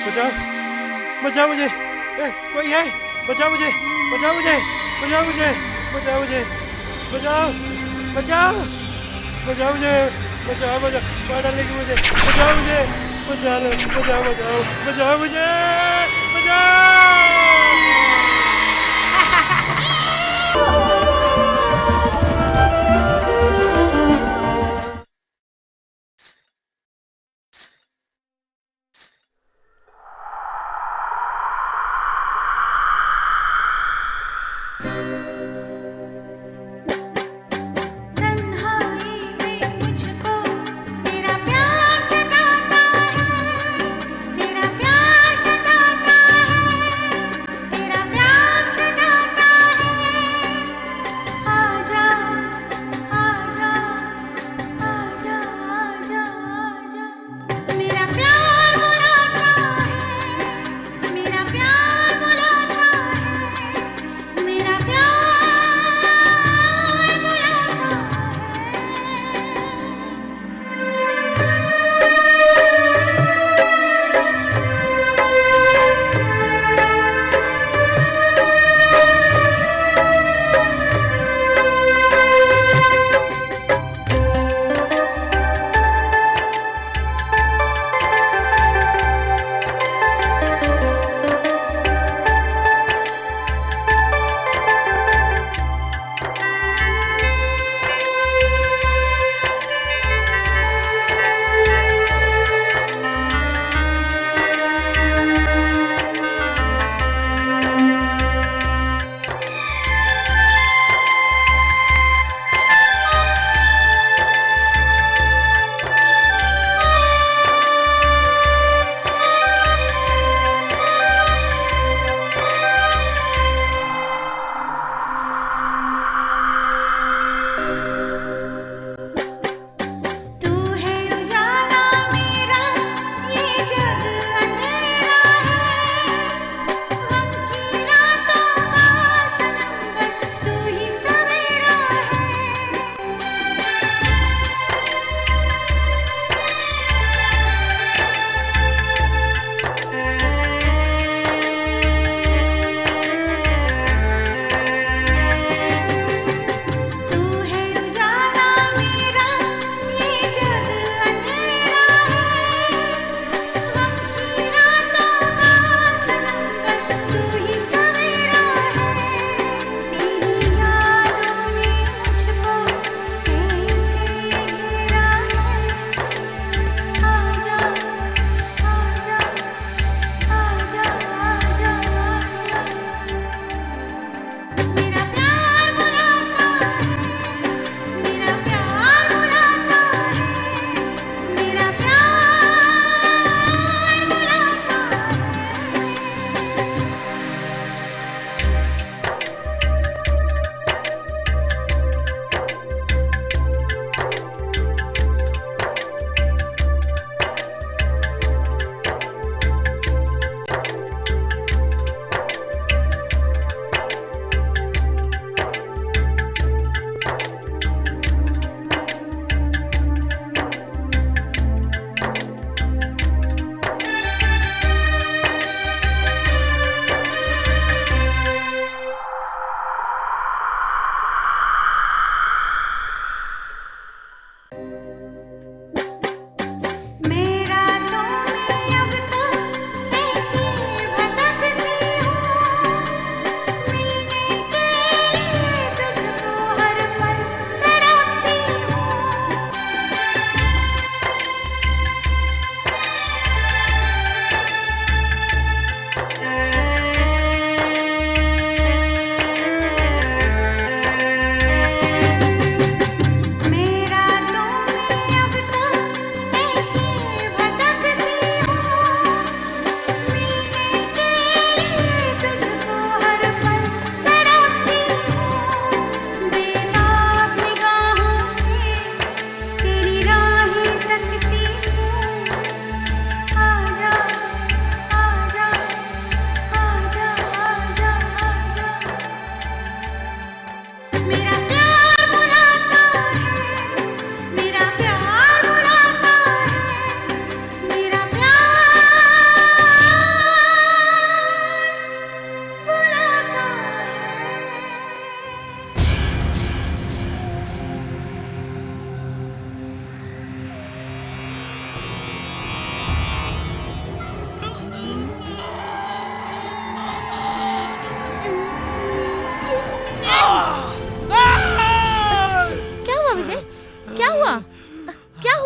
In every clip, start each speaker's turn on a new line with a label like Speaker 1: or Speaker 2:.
Speaker 1: बचाओ, बचाओ मुझे। कोई है? बचाओ मुझे, बचाओ मुझे, बचाओ मुझे, बचाओ मुझे, बचाओ, बचाओ, बचाओ मुझे, बचाओ, बचाओ, मार डालेगी मुझे, बचाओ मुझे, बचा लो, बचाओ, बचाओ, बचाओ मुझे, बचाओ।
Speaker 2: तन्हाई में मुझको तेरा प्यार सताता है, तेरा प्यार सताता है।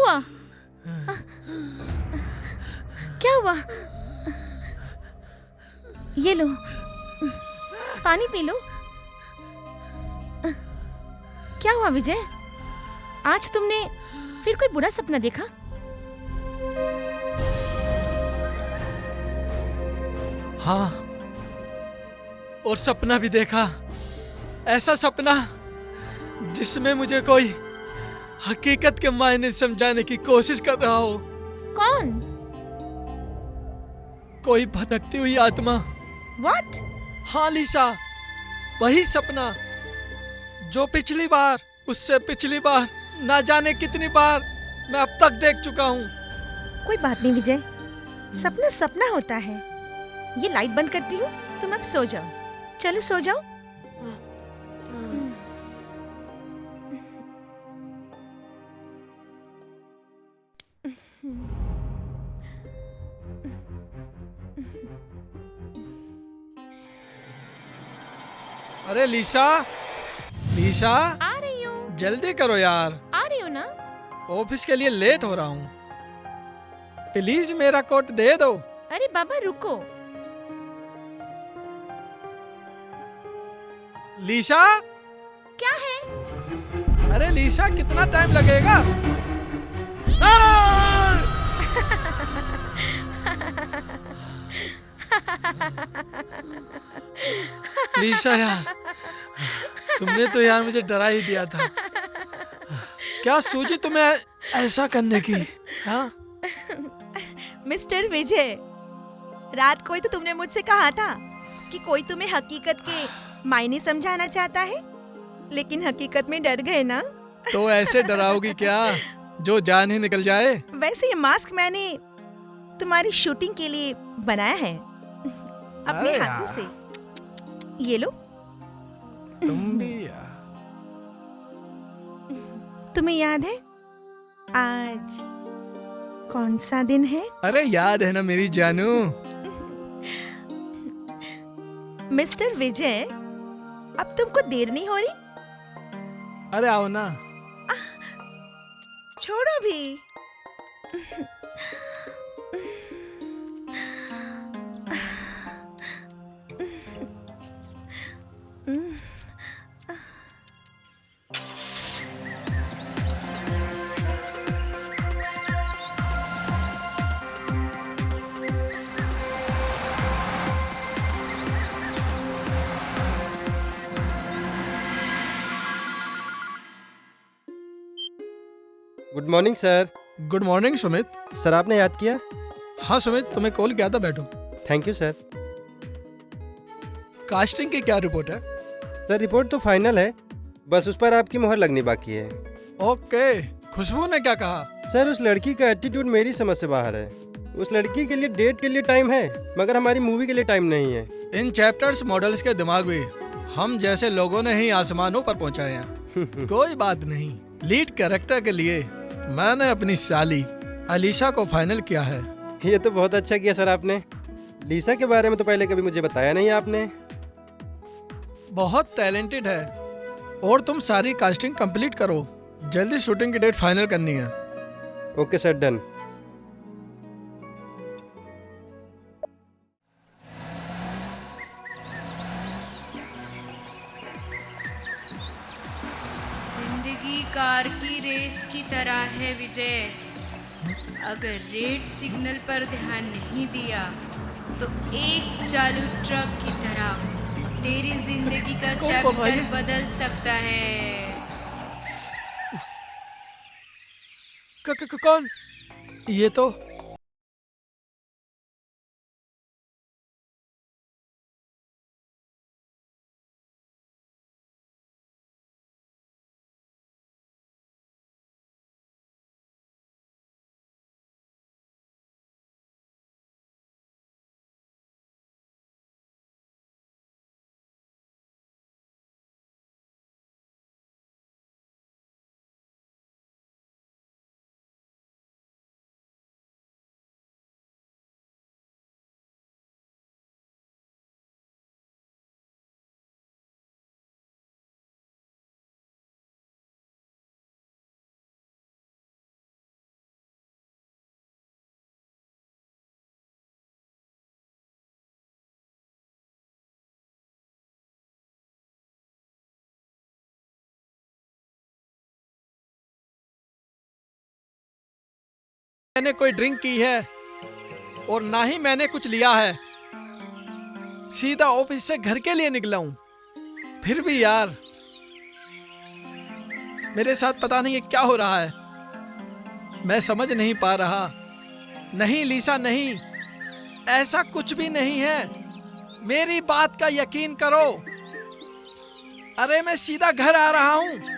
Speaker 3: हुआ? क्या हुआ? ये लो, पानी पी लो। क्या हुआ विजय? आज तुमने फिर कोई बुरा सपना देखा?
Speaker 1: हाँ, और सपना भी देखा। ऐसा सपना जिसमें मुझे कोई हकीकत के मायने समझाने की कोशिश कर रहा हो।
Speaker 3: कौन?
Speaker 1: कोई भटकती हुई आत्मा।
Speaker 3: What?
Speaker 1: हाँ लिसा, वही सपना जो पिछली बार, उससे पिछली बार, ना जाने कितनी बार मैं अब तक देख चुका हूँ।
Speaker 3: कोई बात नहीं विजय, सपना सपना होता है। ये लाइट बंद करती हूँ, तुम अब सो जाओ। चलो सो जाओ।
Speaker 1: अरे लिसा, लिसा,
Speaker 3: आ रही हूँ।
Speaker 1: जल्दी करो यार,
Speaker 3: आ रही हूँ ना।
Speaker 1: ऑफिस के लिए लेट हो रहा हूँ। प्लीज मेरा कोट दे दो।
Speaker 3: अरे बाबा रुको।
Speaker 1: लिसा,
Speaker 3: क्या है?
Speaker 1: अरे लिसा, कितना टाइम लगेगा? लिसा यार, तुमने तो यार मुझे डरा ही दिया था। क्या सूझी तुम्हें ऐसा करने की? हाँ?
Speaker 4: मिस्टर विजय, रात को ही तो तुमने मुझसे कहा था कि कोई तुम्हें हकीकत के मायने समझाना चाहता है, लेकिन हकीकत में डर गए ना।
Speaker 1: तो ऐसे डराओगी क्या जो जान ही निकल जाए?
Speaker 4: वैसे ये मास्क मैंने तुम्हारी शूटिंग के लिए बनाया है अपने
Speaker 1: अरे
Speaker 4: हाथों
Speaker 1: यार।
Speaker 4: से। ये लो।
Speaker 1: तुम भी यार।
Speaker 4: तुम्हें याद है आज कौन सा दिन है?
Speaker 1: अरे याद है ना मेरी जानू।
Speaker 4: मिस्टर विजय, अब तुमको देर नहीं हो रही?
Speaker 1: अरे आओ ना।
Speaker 4: छोड़ो भी।
Speaker 5: Good morning sir.
Speaker 1: Good morning Sumit.
Speaker 5: Sir आपने याद किया?
Speaker 1: हाँ सुमित, तुम्हें कॉल किया था, बैठो।
Speaker 5: Thank you sir.
Speaker 1: कास्टिंग की क्या रिपोर्ट है?
Speaker 5: सर रिपोर्ट तो फाइनल है, बस उस पर आपकी मुहर लगनी बाकी है।
Speaker 1: ओके, खुशबू ने क्या कहा?
Speaker 5: सर उस लड़की का एटीट्यूड मेरी समझ से बाहर है। उस लड़की के लिए डेट के लिए टाइम है, मगर हमारी मूवी के लिए टाइम नहीं है।
Speaker 1: इन चैप्टर्स मॉडल्स के दिमाग भी हम जैसे लोगों ने ही आसमानों पर पहुंचाए हैं। कोई बात नहीं, लीड कैरेक्टर के लिए मैंने अपनी साली अलीशा को फाइनल किया है।
Speaker 5: ये तो बहुत अच्छा किया सर आपने। लीसा के बारे में तो पहले कभी मुझे बताया नहीं आपने।
Speaker 1: बहुत टैलेंटेड है। और तुम सारी कास्टिंग कंप्लीट करो, जल्दी शूटिंग की डेट फाइनल करनी है।
Speaker 5: Okay sir, done.
Speaker 6: जिंदगी कार की रेस की तरह है विजय। अगर रेड सिग्नल पर ध्यान नहीं दिया तो एक चालू ट्रक की तरह तेरी जिंदगी का
Speaker 1: कौन बोल रहा है?
Speaker 6: चैप्टर बदल सकता है।
Speaker 1: कौन? ये तो
Speaker 7: मैंने कोई ड्रिंक की है और ना ही मैंने कुछ लिया है। सीधा ऑफिस से घर के लिए निकला हूं। फिर भी यार मेरे साथ पता नहीं ये क्या हो रहा है, मैं समझ नहीं पा रहा। नहीं लीसा नहीं, ऐसा कुछ भी नहीं है, मेरी बात का यकीन करो। अरे मैं सीधा घर आ रहा हूं।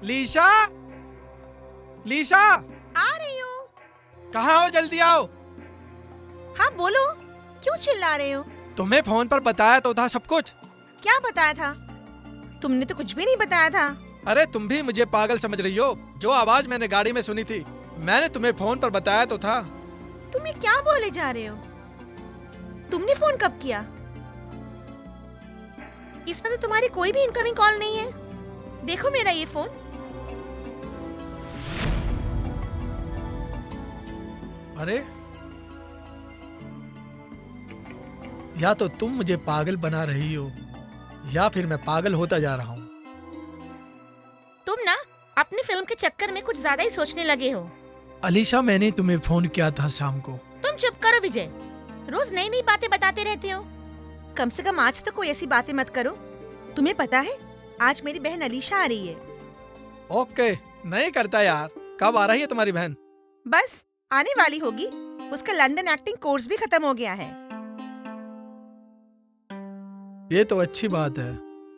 Speaker 7: लीसा, लीसा,
Speaker 4: आ रही हूँ।
Speaker 7: कहाँ हो? जल्दी आओ।
Speaker 4: हाँ बोलो, क्यों चिल्ला रहे हो?
Speaker 7: तुम्हें फोन पर बताया तो था सब कुछ।
Speaker 4: क्या बताया था? तुमने तो कुछ भी नहीं बताया था।
Speaker 7: अरे तुम भी मुझे पागल समझ रही हो? जो आवाज मैंने गाड़ी में सुनी थी, मैंने तुम्हें फोन पर बताया तो था।
Speaker 4: तुम ये क्या बोले जा रहे हो? तुमने फोन कब किया? इसमें तो तुम्हारी कोई भी इनकमिंग कॉल नहीं है। देखो मेरा ये फोन।
Speaker 7: अरे या तो तुम मुझे पागल बना रही हो या फिर मैं पागल होता जा रहा हूँ।
Speaker 4: तुम ना अपनी फिल्म के चक्कर में कुछ ज्यादा ही सोचने लगे हो।
Speaker 7: अलीशा, मैंने तुम्हें फोन किया था शाम को।
Speaker 4: तुम चुप करो विजय, रोज नई नई बातें बताते रहते हो। कम से कम आज तो कोई ऐसी बातें मत करो। तुम्हें पता है आज मेरी बहन अलीशा आ रही है।
Speaker 7: ओके, नहीं करता यार। कब आ रही है तुम्हारी बहन?
Speaker 4: बस आने वाली होगी। उसका लंदन एक्टिंग कोर्स भी खत्म हो गया है।
Speaker 7: ये तो अच्छी बात है।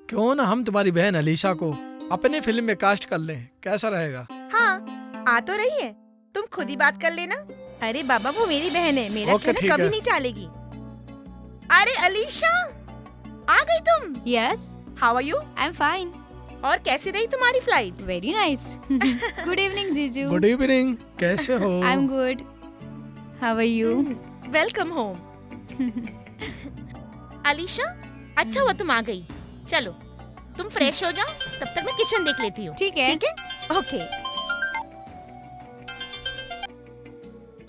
Speaker 7: क्यों ना हम तुम्हारी बहन अलीशा को अपनी फिल्म में कास्ट कर लें, कैसा रहेगा?
Speaker 4: हाँ आ तो रही है, तुम खुद ही बात कर लेना। अरे बाबा वो मेरी बहन है, मेरा
Speaker 7: ओके,
Speaker 4: कहना
Speaker 7: ठीक
Speaker 4: कभी
Speaker 7: है।
Speaker 4: नहीं टालेगी। अरे अलीशा आ गई तुम।
Speaker 6: Yes,
Speaker 4: how are you?
Speaker 6: I'm fine.
Speaker 4: और कैसी रही तुम्हारी flight?
Speaker 6: Very nice. Good evening, Jiju.
Speaker 7: Good evening, कैसे हो?
Speaker 6: I'm good. How are you?
Speaker 4: Welcome home. Alisha अच्छा हुआ तुम आ गई। चलो तुम फ्रेश हो जाओ, तब तक मैं किचन देख लेती हूँ।
Speaker 6: ठीक है।
Speaker 4: ठीक है ओके।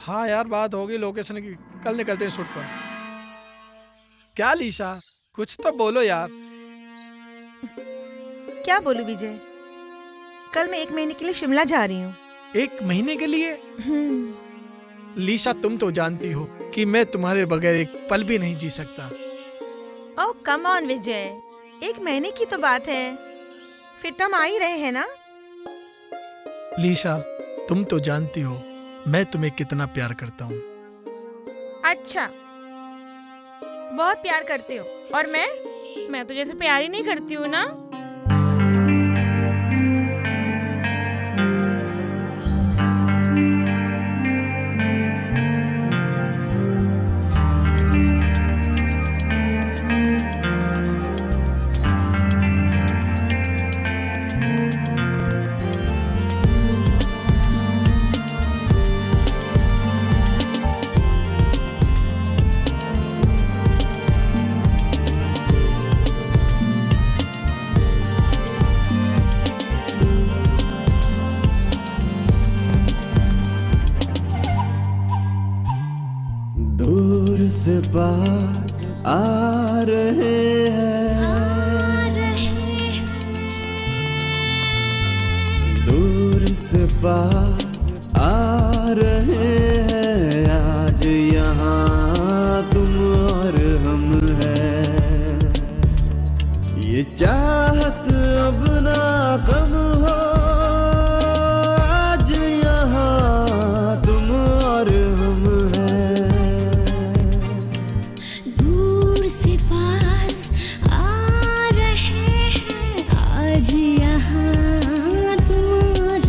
Speaker 7: हाँ यार, बात होगी लोकेशन की। कल निकलते हैं शूट पर। क्या लीसा, कुछ तो बोलो यार।
Speaker 4: क्या बोलूं विजय, कल मैं 1 महीने के लिए शिमला जा रही हूँ।
Speaker 7: 1 महीने के लिए? लीसा, तुम तो जानती हो कि मैं तुम्हारे बगैर एक पल भी नहीं जी सकता।
Speaker 4: ओह कम ऑन विजय, 1 महीने की तो बात है, फिर तो हम आ ही रहे हैं ना।
Speaker 7: लीसा, तुम तो जानती हो मैं तुम्हें कितना प्यार करता हूँ।
Speaker 4: अच्छा बहुत प्यार करते हो, और मैं तो जैसे प्यार ही नहीं करती हूँ ना।
Speaker 8: दूर से पास आ रहे हैं, दूर से पास आ रहे हैं। आज यहाँ तुम और हम हैं, ये चाहत अब ना कम हो। आज यहाँ तुम और हम हैं,
Speaker 2: दूर से पास आ रहे हैं। आज यहाँ तुम और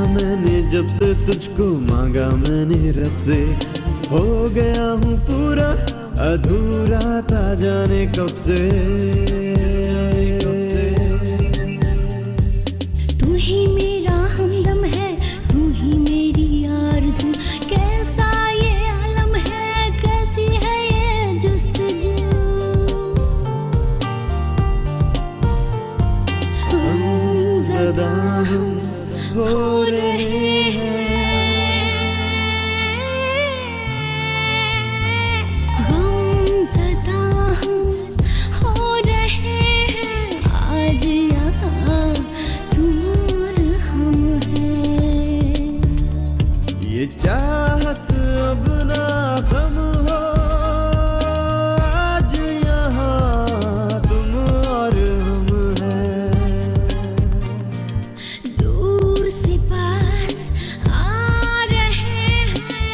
Speaker 8: मैंने जब से तुझको मांगा मैंने रब से, हो गया हूँ पूरा अधूरा था जाने कब से।
Speaker 2: तू ही मेरा हमदम है, तू ही मेरी आरज़ू, कैसा ये आलम है, कैसी है ये जस्तजू।
Speaker 8: हम ज़दा हम हो रहे हैं,
Speaker 2: गमज़दा हम हो रहे हैं, आज यहाँ तुम और हम हैं।
Speaker 8: ये चाहत अब ना कम हो, आज यहाँ तुम और हम हैं।
Speaker 2: दूर से पास आ रहे हैं,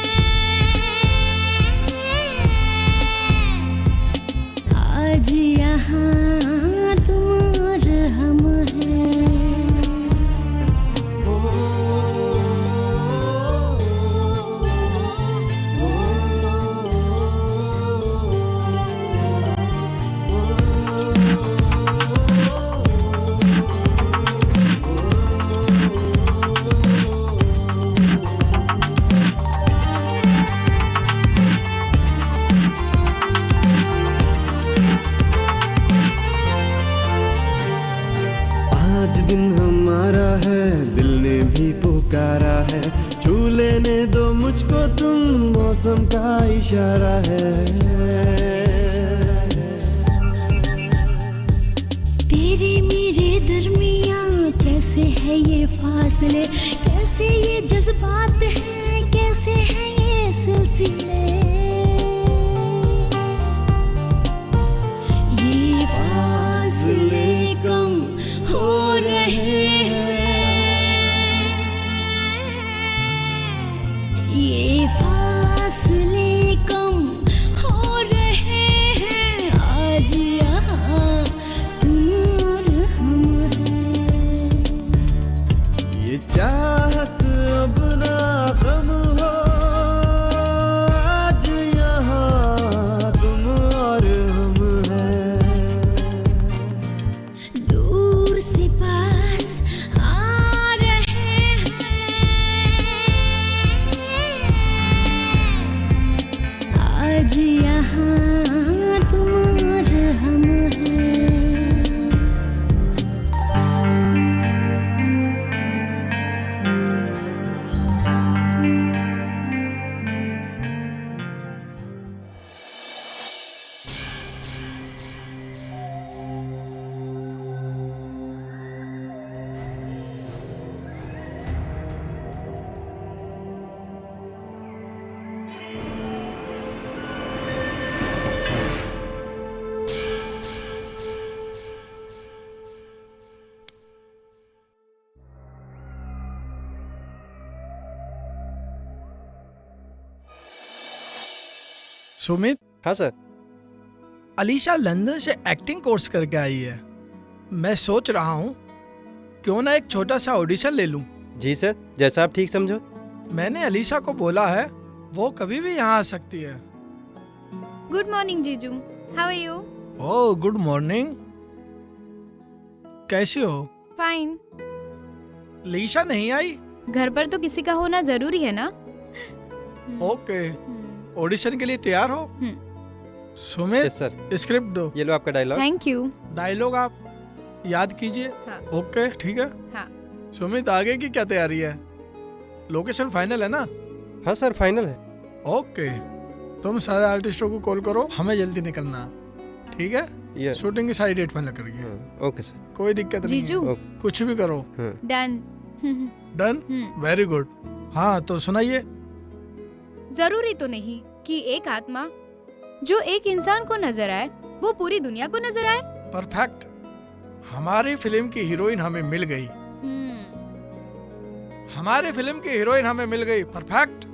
Speaker 2: आज यहाँ तुम और हम हैं।
Speaker 8: आज दिन हमारा है, दिल ने भी पुकारा है, छू लेने दो मुझको तुम, मौसम का इशारा है।
Speaker 2: तेरे मेरे दरमियाँ कैसे है ये फासले, कैसे ये जज्बात हैं, कैसे है ये सिलसिले। ये फासले कम हो रहे हैं, ये फासले कम हो रहे हैं, आज यहाँ तुम और हम हैं।
Speaker 8: ये चाहत अब ना कम हो, आज यहाँ तुम और हम हैं।
Speaker 2: दूर से पास आ रहे हैं, आज यहाँ तुम और हम हैं।
Speaker 7: सुमित,
Speaker 5: हाँ सर।
Speaker 7: अलीशा लंदन से एक्टिंग कोर्स करके आई है। मैं सोच रहा हूँ क्यों ना एक छोटा सा ऑडिशन ले लूं।
Speaker 5: जी सर, जैसा आप ठीक समझो।
Speaker 7: मैंने अलीशा को बोला है वो कभी भी यहाँ आ सकती है।
Speaker 6: Good morning jiju, how are you?
Speaker 7: Oh good morning, कैसी हो?
Speaker 6: फाइन।
Speaker 7: लीशा नहीं आई?
Speaker 6: घर पर तो किसी का होना जरूरी है ना।
Speaker 7: ओके, ऑडिशन के लिए तैयार हो? Sumit,
Speaker 5: yes sir.
Speaker 7: स्क्रिप्ट दो।
Speaker 5: ये लो आपका डायलॉग।
Speaker 6: Thank you.
Speaker 7: डायलॉग आप याद कीजिए।
Speaker 6: हाँ।
Speaker 7: ओके ठीक है।
Speaker 6: हाँ।
Speaker 7: सुमित, आगे की क्या तैयारी है? लोकेशन फाइनल है ना?
Speaker 5: हाँ सर, फाइनल है।
Speaker 7: ओके, तुम सारे आर्टिस्टों को कॉल करो, हमें जल्दी निकलना, ठीक है?
Speaker 5: ये
Speaker 7: शूटिंग की सारी डेट फाइनल करिए।
Speaker 5: Okay sir.
Speaker 7: कोई दिक्कत नहीं
Speaker 6: जीजू।
Speaker 7: है, कुछ भी करो।
Speaker 6: डन।
Speaker 7: Done, very good. हाँ तो सुनाइए।
Speaker 6: जरूरी तो नहीं कि एक आत्मा जो एक इंसान को नजर आए वो पूरी दुनिया को नजर आए।
Speaker 7: परफेक्ट, हमारी फिल्म की हीरोइन हमें मिल गई। हमारी फिल्म की हीरोइन हमें मिल गई। Perfect.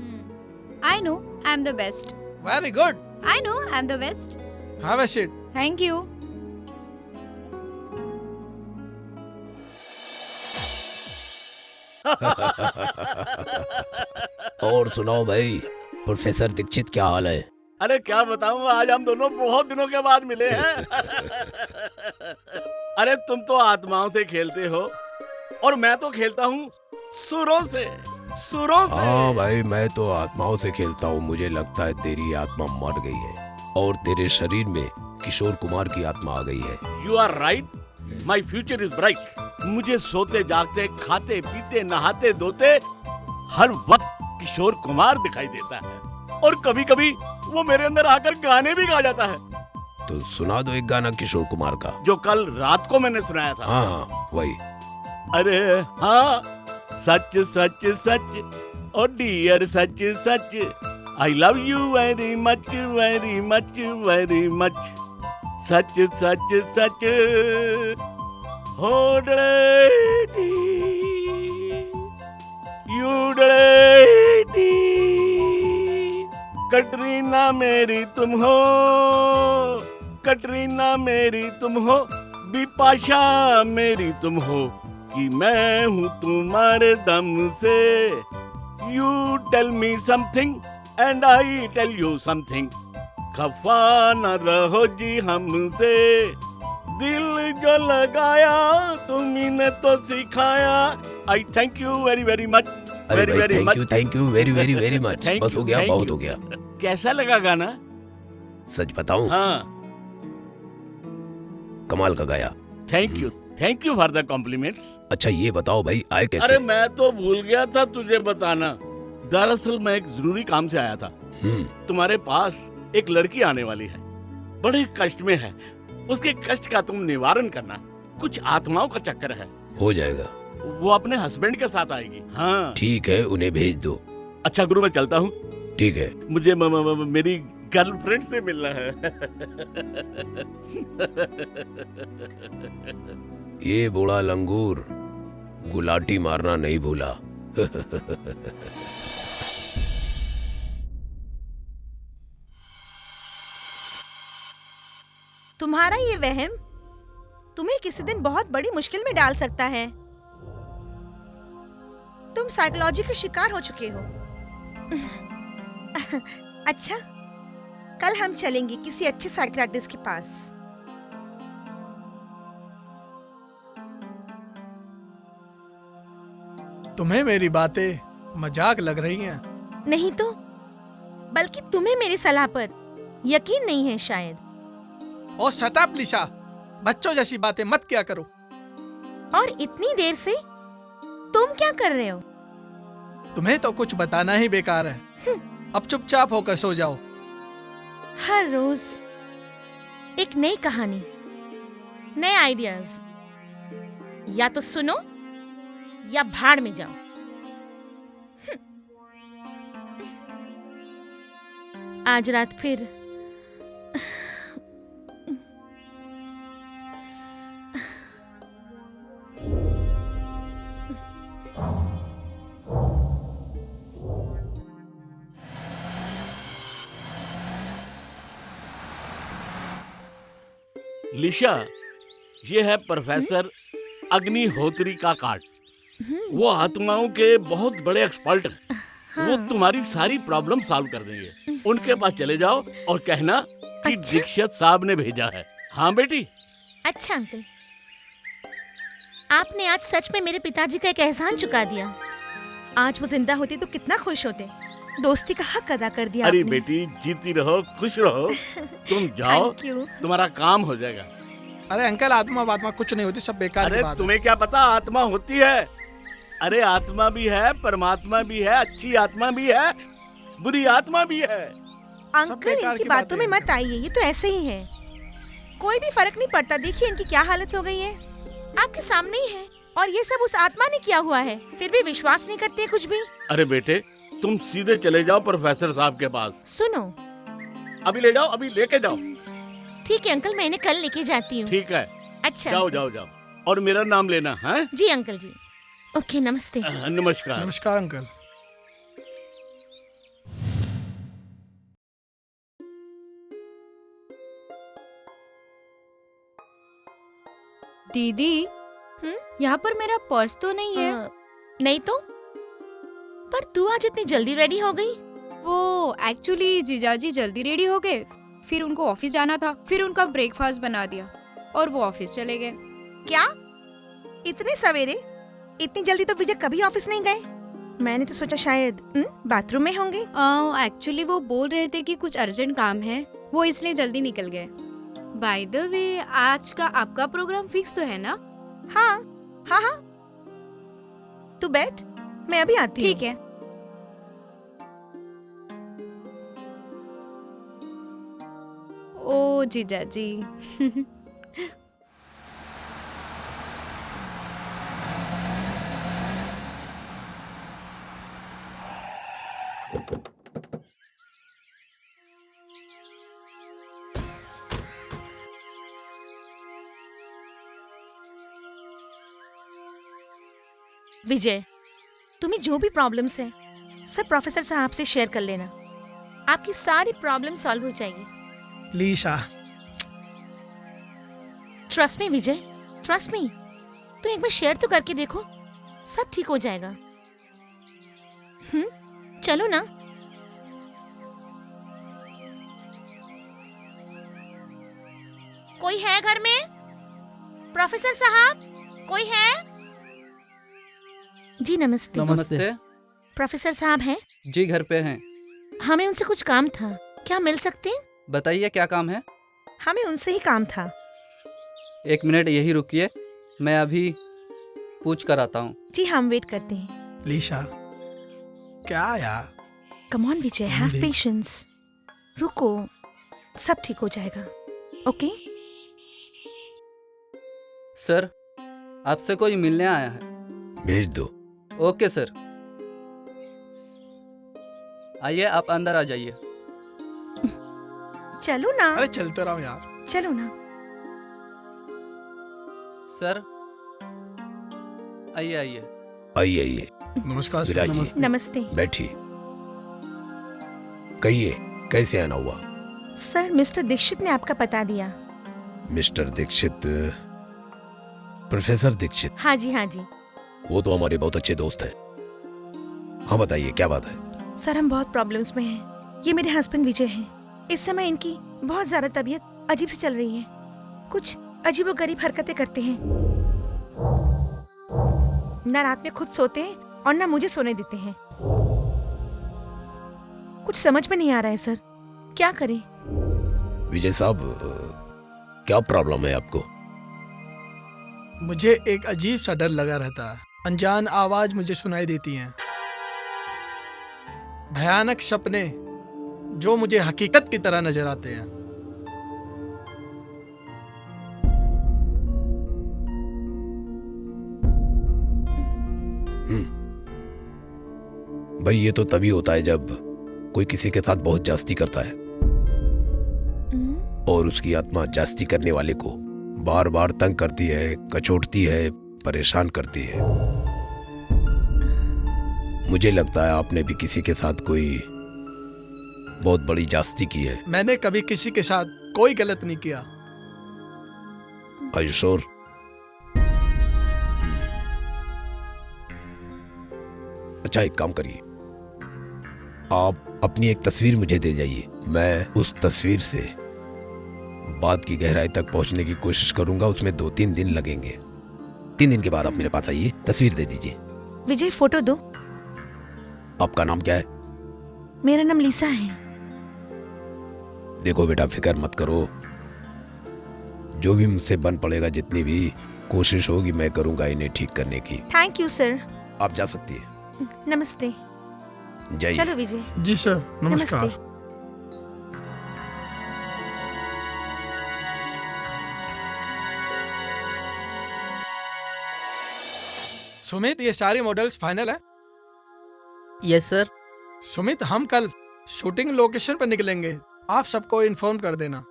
Speaker 6: I know I am the best.
Speaker 7: Very good.
Speaker 6: I know I am the best.
Speaker 7: Have a seat.
Speaker 6: Thank you.
Speaker 9: और सुनाओ भाई, प्रोफेसर दीक्षित क्या हाल है?
Speaker 10: अरे क्या बताऊं, आज हम दोनों बहुत दिनों के बाद मिले हैं। अरे तुम तो आत्माओं से खेलते हो और मैं तो खेलता हूँ सुरों से।
Speaker 9: हाँ भाई, मैं तो आत्माओं से खेलता हूँ। मुझे लगता है तेरी आत्मा मर गई है और तेरे शरीर में किशोर कुमार की आत्मा आ गई है।
Speaker 10: You are right, my future is bright. मुझे सोते जागते, खाते पीते, नहाते धोते हर वक्त किशोर कुमार दिखाई देता है और कभी कभी वो मेरे अंदर आकर गाने भी गा जाता है।
Speaker 9: तो सुना दो एक गाना किशोर कुमार का।
Speaker 10: जो कल रात को मैंने सुनाया था।
Speaker 9: हाँ वही।
Speaker 10: अरे हाँ, सच सच सच ओ डियर, सच सच, I love you very much very much very much. सच सच सच हो डलेटी, यू डलेटी, कटरीना मेरी तुम हो, कटरीना मेरी तुम हो, बिपाशा मेरी तुम हो, कि मैं हूँ तुम्हारे दम से। You tell me something and I tell you something, खफा न रहो जी हमसे, दिल जो लगाया तुम्ही ने तो सिखाया। आई thank you very very much, very very much.
Speaker 9: Thank you very very very much. बस हो गया, बहुत हो गया।
Speaker 10: कैसा लगा गाना?
Speaker 9: सच बताऊं?
Speaker 10: हाँ।
Speaker 9: कमाल का गाया।
Speaker 10: Thank you for the compliments.
Speaker 9: अच्छा ये बताओ भाई, आए कैसे?
Speaker 10: अरे मैं तो भूल गया था तुझे बताना। दरअसल मैं एक जरूरी काम से आया था। तुम्हारे पास एक लड़की आने वाली है, बड़े कष्ट में है। उसके कष्ट का तुम निवारण करना। कुछ आत्माओं का चक्कर है।
Speaker 9: हो जाएगा।
Speaker 10: वो अपने हस्बैंड के साथ आएगी। हाँ
Speaker 9: ठीक है, उन्हें भेज दो।
Speaker 10: अच्छा गुरु, मैं चलता हूँ।
Speaker 9: ठीक है।
Speaker 10: मुझे मेरी गर्लफ्रेंड से मिलना है।
Speaker 9: ये बूढ़ा लंगूर गुलाटी मारना नहीं भूला।
Speaker 4: तुम्हारा ये वहम तुम्हें किसी दिन बहुत बड़ी मुश्किल में डाल सकता है। तुम साइकोलॉजी के शिकार हो चुके हो। अच्छा, कल हम चलेंगे किसी अच्छे साइकियाट्रिस्ट के पास।
Speaker 7: तुम्हें मेरी बातें मजाक लग रही हैं?
Speaker 4: नहीं तो, बल्कि तुम्हें मेरी सलाह पर यकीन नहीं है शायद।
Speaker 7: ओ शट अप लिशा, बच्चों जैसी बातें मत किया करो।
Speaker 4: और इतनी देर से तुम क्या कर रहे हो?
Speaker 7: तुम्हें तो कुछ बताना ही बेकार है। अब चुपचाप होकर सो जाओ।
Speaker 4: हर रोज एक नई कहानी, नए आइडियाज। या तो सुनो या भाड़ में जाओ। आज रात फिर
Speaker 10: लिशा, ये है प्रोफेसर अग्निहोत्री का कार्ड। वो आत्माओं के बहुत बड़े एक्सपर्ट हैं। वो तुम्हारी सारी प्रॉब्लम सॉल्व कर देंगे। उनके पास चले जाओ और कहना कि दीक्षित साहब ने भेजा है। हाँ बेटी।
Speaker 4: अच्छा अंकल, आपने आज सच में मेरे पिताजी का एक एहसान चुका दिया। आज वो जिंदा होते तो कितना खुश होते। दोस्ती का हक अदा कर दिया
Speaker 10: अरे
Speaker 4: आपने।
Speaker 10: बेटी, जीती रहो, खुश रहो। तुम जाओ, तुम्हारा काम हो जाएगा।
Speaker 7: अरे अंकल, आत्मा वात्मा कुछ नहीं होती, सब बेकार की
Speaker 10: अरे
Speaker 7: बात है।
Speaker 10: तुम्हें क्या पता आत्मा होती है। अरे आत्मा भी है, परमात्मा भी है, अच्छी आत्मा भी है, बुरी आत्मा भी है।
Speaker 4: अंकल इनकी बातों में मत आइए, ये तो ऐसे ही है। कोई भी फर्क नहीं पड़ता। देखिए इनकी क्या हालत हो गई है, आपके सामने ही है। और ये सब उस आत्मा ने किया हुआ है, फिर भी विश्वास नहीं करते कुछ भी।
Speaker 10: अरे बेटे, तुम सीधे चले जाओ प्रोफेसर साहब के पास।
Speaker 4: सुनो,
Speaker 10: अभी ले जाओ, अभी लेके जाओ।
Speaker 4: ठीक है अंकल, मैं इन्हें कल लेके जाती हूँ।
Speaker 10: ठीक है।
Speaker 4: अच्छा
Speaker 10: जाओ जाओ जाओ, और मेरा नाम लेना है।
Speaker 4: जी अंकल जी। ओके, नमस्ते।
Speaker 10: नमस्कार।
Speaker 7: नमस्कार अंकल।
Speaker 6: दीदी, यहाँ पर मेरा पर्स तो नहीं है।
Speaker 3: नहीं तो? पर तू आज इतनी जल्दी रेडी हो गई?
Speaker 6: वो एक्चुअली जीजाजी जल्दी रेडी हो गए, फिर उनको ऑफिस जाना था, फिर उनका ब्रेकफास्ट बना दिया और वो ऑफिस चले गए।
Speaker 4: क्या इतने सवेरे? इतनी जल्दी तो विजय कभी ऑफिस नहीं गए। मैंने तो सोचा शायद बाथरूम में होंगे।
Speaker 6: एक्चुअली वो बोल रहे थे कि कुछ अर्जेंट काम है, वो इसलिए जल्दी निकल गए। बाय द वे, आज का आपका प्रोग्राम फिक्स तो है ना?
Speaker 4: हाँ हाँ हाँ, तू बैठ, मैं अभी आती हूँ।
Speaker 6: ठीक है। ओ जीजाजी।
Speaker 3: विजय, तुम्हें जो भी प्रॉब्लम्स है सब प्रोफेसर साहब से शेयर कर लेना। आपकी सारी प्रॉब्लम सॉल्व हो जाएगी।
Speaker 7: लीसा,
Speaker 3: ट्रस्ट मी विजय, ट्रस्ट मी। तुम एक बार शेयर तो करके देखो, सब ठीक हो जाएगा। चलो ना। कोई है घर में? प्रोफेसर साहब, कोई है? जी नमस्ते।
Speaker 11: नमस्ते।
Speaker 3: प्रोफेसर साहब हैं?
Speaker 11: जी घर पे हैं।
Speaker 3: हमें उनसे कुछ काम था, क्या मिल सकते हैं?
Speaker 11: बताइए क्या काम है?
Speaker 4: हमें उनसे ही काम था।
Speaker 11: 1 मिनट यही रुकिए, मैं अभी पूछ कर आता हूँ।
Speaker 4: जी हम वेट करते हैं।
Speaker 7: लीसा, क्या यार?
Speaker 3: Come on Vijay, have patience. रुको, सब ठीक हो जाएगा। ओके?
Speaker 11: सर, आपसे कोई मिलने आया है।
Speaker 9: भेज दो।
Speaker 11: Okay sir. आइए, आप अंदर आ जाइए।
Speaker 4: चलो ना।
Speaker 7: अरे चलते रहो यार।
Speaker 4: चलो ना।
Speaker 11: सर, आइए आइए।
Speaker 9: आइए आइए।
Speaker 7: नमस्कार सर।
Speaker 9: विराजिए।
Speaker 3: नमस्ते।
Speaker 9: बैठिए। कहिए, कैसे आना हुआ?
Speaker 3: सर, मिस्टर दीक्षित ने आपका पता दिया।
Speaker 9: मिस्टर दीक्षित? प्रोफेसर दीक्षित?
Speaker 3: हाँ जी, हाँ जी।
Speaker 9: वो तो हमारे बहुत अच्छे दोस्त हैं। हाँ बताइए, क्या बात है?
Speaker 4: सर, हम बहुत प्रॉब्लम्स में हैं। ये मेरे हस्बैंड विजय हैं। इस समय इनकी बहुत ज्यादा तबीयत अजीब से चल रही है। कुछ अजीबोगरीब हरकतें करते हैं। ना रात में खुद सोते हैं और ना मुझे सोने देते हैं। कुछ समझ में नहीं आ रहा है सर, क्या करें?
Speaker 9: विजय साहब, क्या प्रॉब्लम है आपको?
Speaker 7: मुझे एक अजीब सा डर लगा रहता है। अनजान आवाज मुझे सुनाई देती हैं। भयानक सपने जो मुझे हकीकत की तरह नजर आते हैं।
Speaker 9: भाई, ये तो तभी होता है जब कोई किसी के साथ बहुत जास्ती करता है और उसकी आत्मा जास्ती करने वाले को बार बार तंग करती है, कचोटती है, परेशान करती है। मुझे लगता है आपने भी किसी के साथ कोई बहुत बड़ी जास्ती की है।
Speaker 7: मैंने कभी किसी के साथ कोई गलत नहीं किया।
Speaker 9: Are you sure? अच्छा, एक काम करिए, आप अपनी एक तस्वीर मुझे दे जाइए। मैं उस तस्वीर से बात की गहराई तक पहुंचने की कोशिश करूंगा। उसमें 2-3 दिन लगेंगे। 3 दिन के बाद आप मेरे पास आइए, तस्वीर दे दीजिए।
Speaker 4: विजय, फोटो दो।
Speaker 9: आपका नाम क्या है?
Speaker 4: मेरा नाम लीसा है।
Speaker 9: देखो बेटा, फिक्र मत करो, जो भी मुझसे बन पड़ेगा, जितनी भी कोशिश होगी मैं करूंगा इन्हें ठीक करने की।
Speaker 4: Thank you sir.
Speaker 9: आप जा सकती है।
Speaker 4: नमस्ते।
Speaker 9: जाइए।
Speaker 4: चलो विजय।
Speaker 7: जी सर, नमस्कार।
Speaker 4: नमस्ते।
Speaker 7: सुमित, ये सारे मॉडल्स फाइनल है?
Speaker 12: Yes sir.
Speaker 7: सुमित, हम कल शूटिंग लोकेशन पर निकलेंगे, आप सबको इन्फॉर्म कर देना।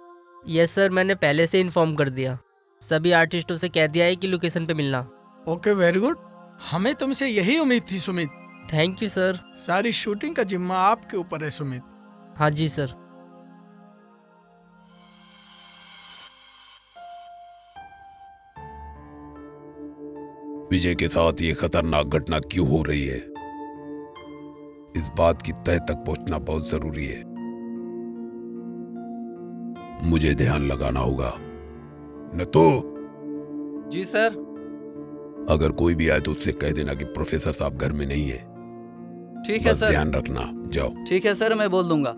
Speaker 12: यस सर, मैंने पहले से इन्फॉर्म कर दिया। सभी आर्टिस्टों से कह दिया है कि लोकेशन पे मिलना।
Speaker 7: Okay, very good. हमें तुमसे यही उम्मीद थी सुमित।
Speaker 12: Thank you sir.
Speaker 7: सारी शूटिंग का जिम्मा आपके ऊपर है सुमित।
Speaker 12: हाँ जी सर।
Speaker 9: विजय के साथ ये खतरनाक घटना क्यों हो रही है, इस बात की तह तक पहुंचना बहुत जरूरी है। मुझे ध्यान लगाना होगा। न तो
Speaker 11: जी सर।
Speaker 9: अगर कोई भी आए तो उससे कह देना कि प्रोफेसर साहब घर में नहीं है।
Speaker 11: ठीक है
Speaker 9: बस
Speaker 11: सर।
Speaker 9: ध्यान रखना, जाओ।
Speaker 11: ठीक है सर, मैं बोल दूंगा।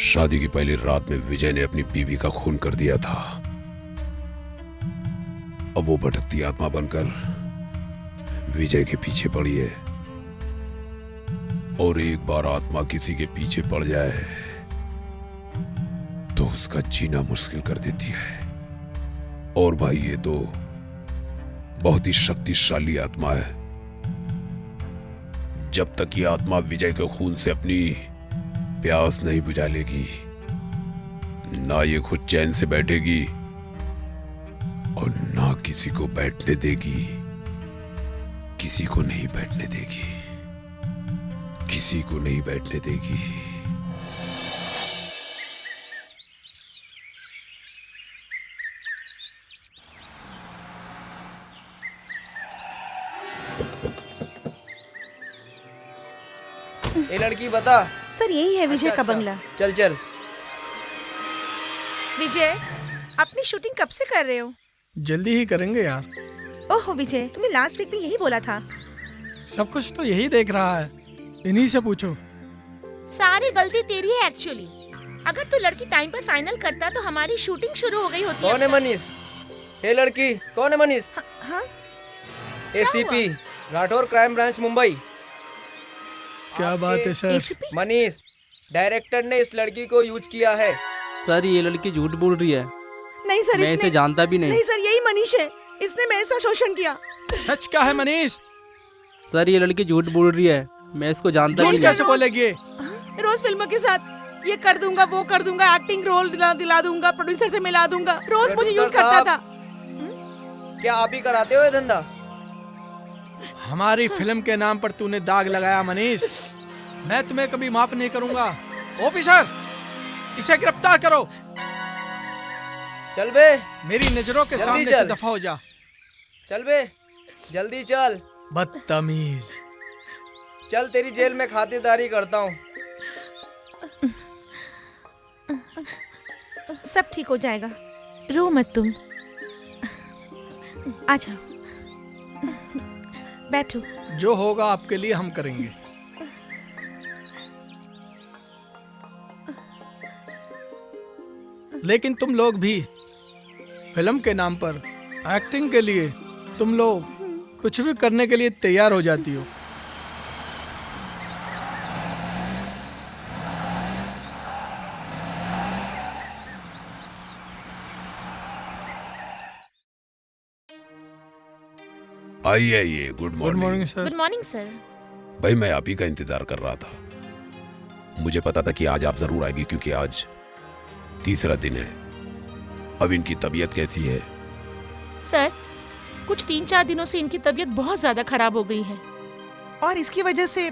Speaker 9: शादी की पहली रात में विजय ने अपनी बीवी का खून कर दिया था। अब वो भटकती आत्मा बनकर विजय के पीछे पड़ी है, और एक बार आत्मा किसी के पीछे पड़ जाए तो उसका जीना मुश्किल कर देती है। और भाई, ये तो बहुत ही शक्तिशाली आत्मा है। जब तक ये आत्मा विजय के खून से अपनी प्यास नहीं बुझा लेगी, ना ये खुद चैन से बैठेगी और ना किसी को बैठने देगी। किसी को नहीं बैठने देगी, किसी को नहीं बैठने देगी।
Speaker 12: ये लड़की बता।
Speaker 4: सर यही है विजय का बंगला।
Speaker 12: चल चल।
Speaker 4: विजय, अपनी शूटिंग कब से कर रहे हो?
Speaker 7: जल्दी ही करेंगे यार।
Speaker 4: ओहो विजय, तुमने लास्ट वीक भी यही बोला था।
Speaker 7: सब कुछ तो यही देख रहा है, इन्हीं से पूछो।
Speaker 3: सारी गलती तेरी है एक्चुअली। अगर तू लड़की टाइम पर फाइनल करता तो हमारी शूटिंग शुरू हो गई होती।
Speaker 12: कौन है मनीष? ये लड़की कौन है मनीष?
Speaker 4: हाँ?
Speaker 12: ACP Rathore, crime branch, Mumbai.
Speaker 7: क्या बात है सर?
Speaker 12: मनीष, डायरेक्टर ने इस लड़की को यूज किया है।
Speaker 11: सर ये लड़की झूठ बोल रही है।
Speaker 4: नहीं सर,
Speaker 11: मैं इसे जानता भी नहीं।
Speaker 4: नहीं सर, यही मनीष है। इसने मेरे साथ शोषण किया।
Speaker 7: सच क्या है मनीष?
Speaker 11: सर ये लड़की झूठ बोल रही है, मैं इसको जानता भी नहीं।
Speaker 7: कैसे बोलेगी?
Speaker 4: रोज फिल्मों के साथ ये कर दूंगा, वो कर दूंगा, एक्टिंग रोल दिला दूंगा, प्रोड्यूसर से मिला दूंगा, रोज मुझे यूज करता था।
Speaker 12: क्या आप ही कराते हो ये धंधा?
Speaker 7: हमारी फिल्म के नाम पर तूने दाग लगाया मनीष, मैं तुम्हें कभी माफ नहीं करूंगा। ऑफिसर, इसे गिरफ्तार करो।
Speaker 12: चल बे,
Speaker 7: मेरी नजरों के सामने से दफा हो जा।
Speaker 12: चल बे, जल्दी चल।
Speaker 7: बदतमीज।
Speaker 12: चल, तेरी जेल में खातिरदारी करता हूँ।
Speaker 4: सब ठीक हो जाएगा, रो मत तुम। आजा, बैठो।
Speaker 7: जो होगा आपके लिए हम करेंगे। लेकिन तुम लोग भी फिल्म के नाम पर एक्टिंग के लिए तुम लोग कुछ भी करने के लिए तैयार हो जाती हो।
Speaker 9: आइए, good morning
Speaker 7: sir.
Speaker 3: Good morning sir.
Speaker 9: भाई, मैं आप ही का इंतजार कर रहा था। मुझे पता था कि आज आप जरूर आएगी, क्योंकि आज तीसरा दिन है। अब इनकी तबीयत कैसी है?
Speaker 3: सर, कुछ 3-4 दिनों से इनकी तबीयत बहुत ज्यादा खराब हो गई है,
Speaker 4: और इसकी वजह से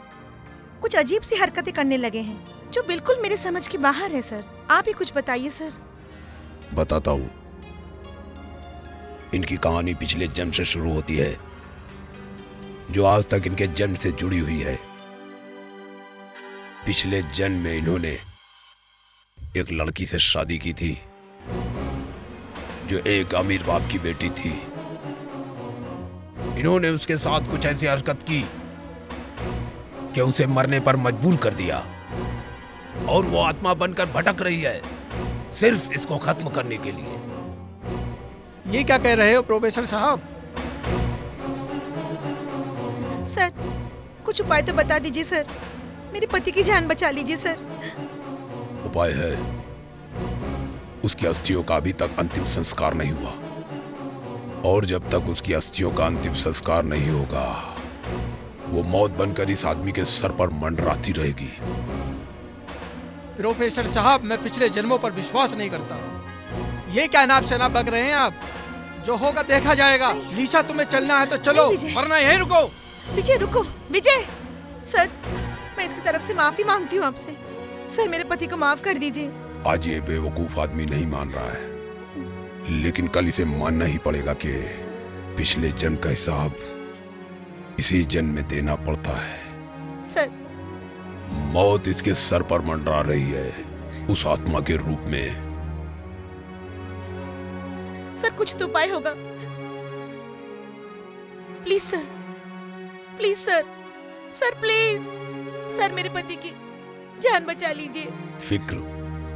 Speaker 4: कुछ अजीब सी हरकतें करने लगे हैं, जो बिल्कुल मेरे समझ के बाहर है। सर, आप ही कुछ बताइए सर।
Speaker 9: बताता हूँ। इनकी कहानी पिछले जन्म से शुरू होती है, जो आज तक इनके जन्म से जुड़ी हुई है। पिछले जन्म में इन्होंने एक लड़की से शादी की थी, जो एक अमीर बाप की बेटी थी। इन्होंने उसके साथ कुछ ऐसी हरकत की कि उसे मरने पर मजबूर कर दिया, और वो आत्मा बनकर भटक रही है, सिर्फ इसको खत्म करने के लिए।
Speaker 7: ये क्या कह रहे हो प्रोफेसर साहब?
Speaker 4: सर, कुछ उपाय तो बता दीजिए सर, मेरे पति की जान बचा लीजिए सर।
Speaker 9: उपाय है, उसकी अस्थियों का अभी तक अंतिम संस्कार नहीं हुआ, और जब तक उसकी अस्थियों का अंतिम संस्कार नहीं होगा वो मौत बनकर इस आदमी के सर पर मंडराती रहेगी।
Speaker 7: प्रोफेसर साहब, मैं पिछले जन्मों पर विश्वास नहीं करता। ये क्या नाप शनाप बक रहे हैं आप? जो होगा देखा जाएगा। लीसा, तुम्हें चलना है तो चलो, वरना यहीं रुको।
Speaker 4: विजय रुको, विजय। सर, मैं इसकी तरफ से माफी मांगती हूँ आपसे। सर, मेरे पति को माफ कर दीजिए।
Speaker 9: आज ये बेवकूफ आदमी नहीं मान रहा है, लेकिन कल इसे मानना ही पड़ेगा कि पिछले जन्म का हिसाब इसी जन्म में देना पड़ता है।
Speaker 4: सर,
Speaker 9: मौत इसके सर पर मंडरा रही है, उस आत्मा के रूप में।
Speaker 4: सर, कुछ तो उपाय होगा। Please sir, please sir, sir please, sir मेरे पति की जान बचा लीजिए।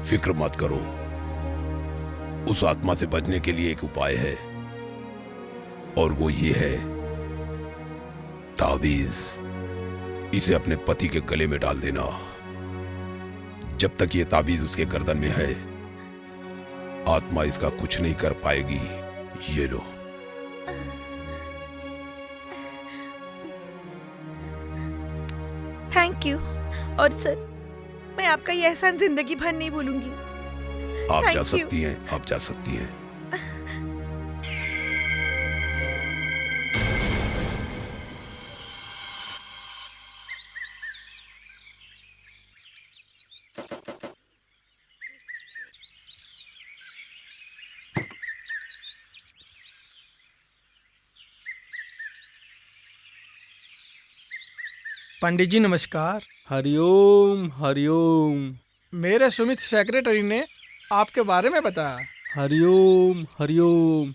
Speaker 9: फिक्र मत करो, उस आत्मा से बचने के लिए एक उपाय है, और वो ये है ताबीज। इसे अपने पति के गले में डाल देना। जब तक ये ताबीज उसके गर्दन में है आत्मा इसका कुछ नहीं कर पाएगी। ये लो।
Speaker 4: Thank you. और सर, मैं आपका ये एहसान जिंदगी भर नहीं भूलूंगी।
Speaker 9: आप
Speaker 4: Thank
Speaker 9: जा
Speaker 4: you.
Speaker 9: सकती हैं, आप जा सकती हैं।
Speaker 7: पंडित जी नमस्कार।
Speaker 5: हरिओम हरिओम।
Speaker 7: मेरे सुमित सेक्रेटरी ने आपके बारे में बताया।
Speaker 5: हरिओम हरिओम।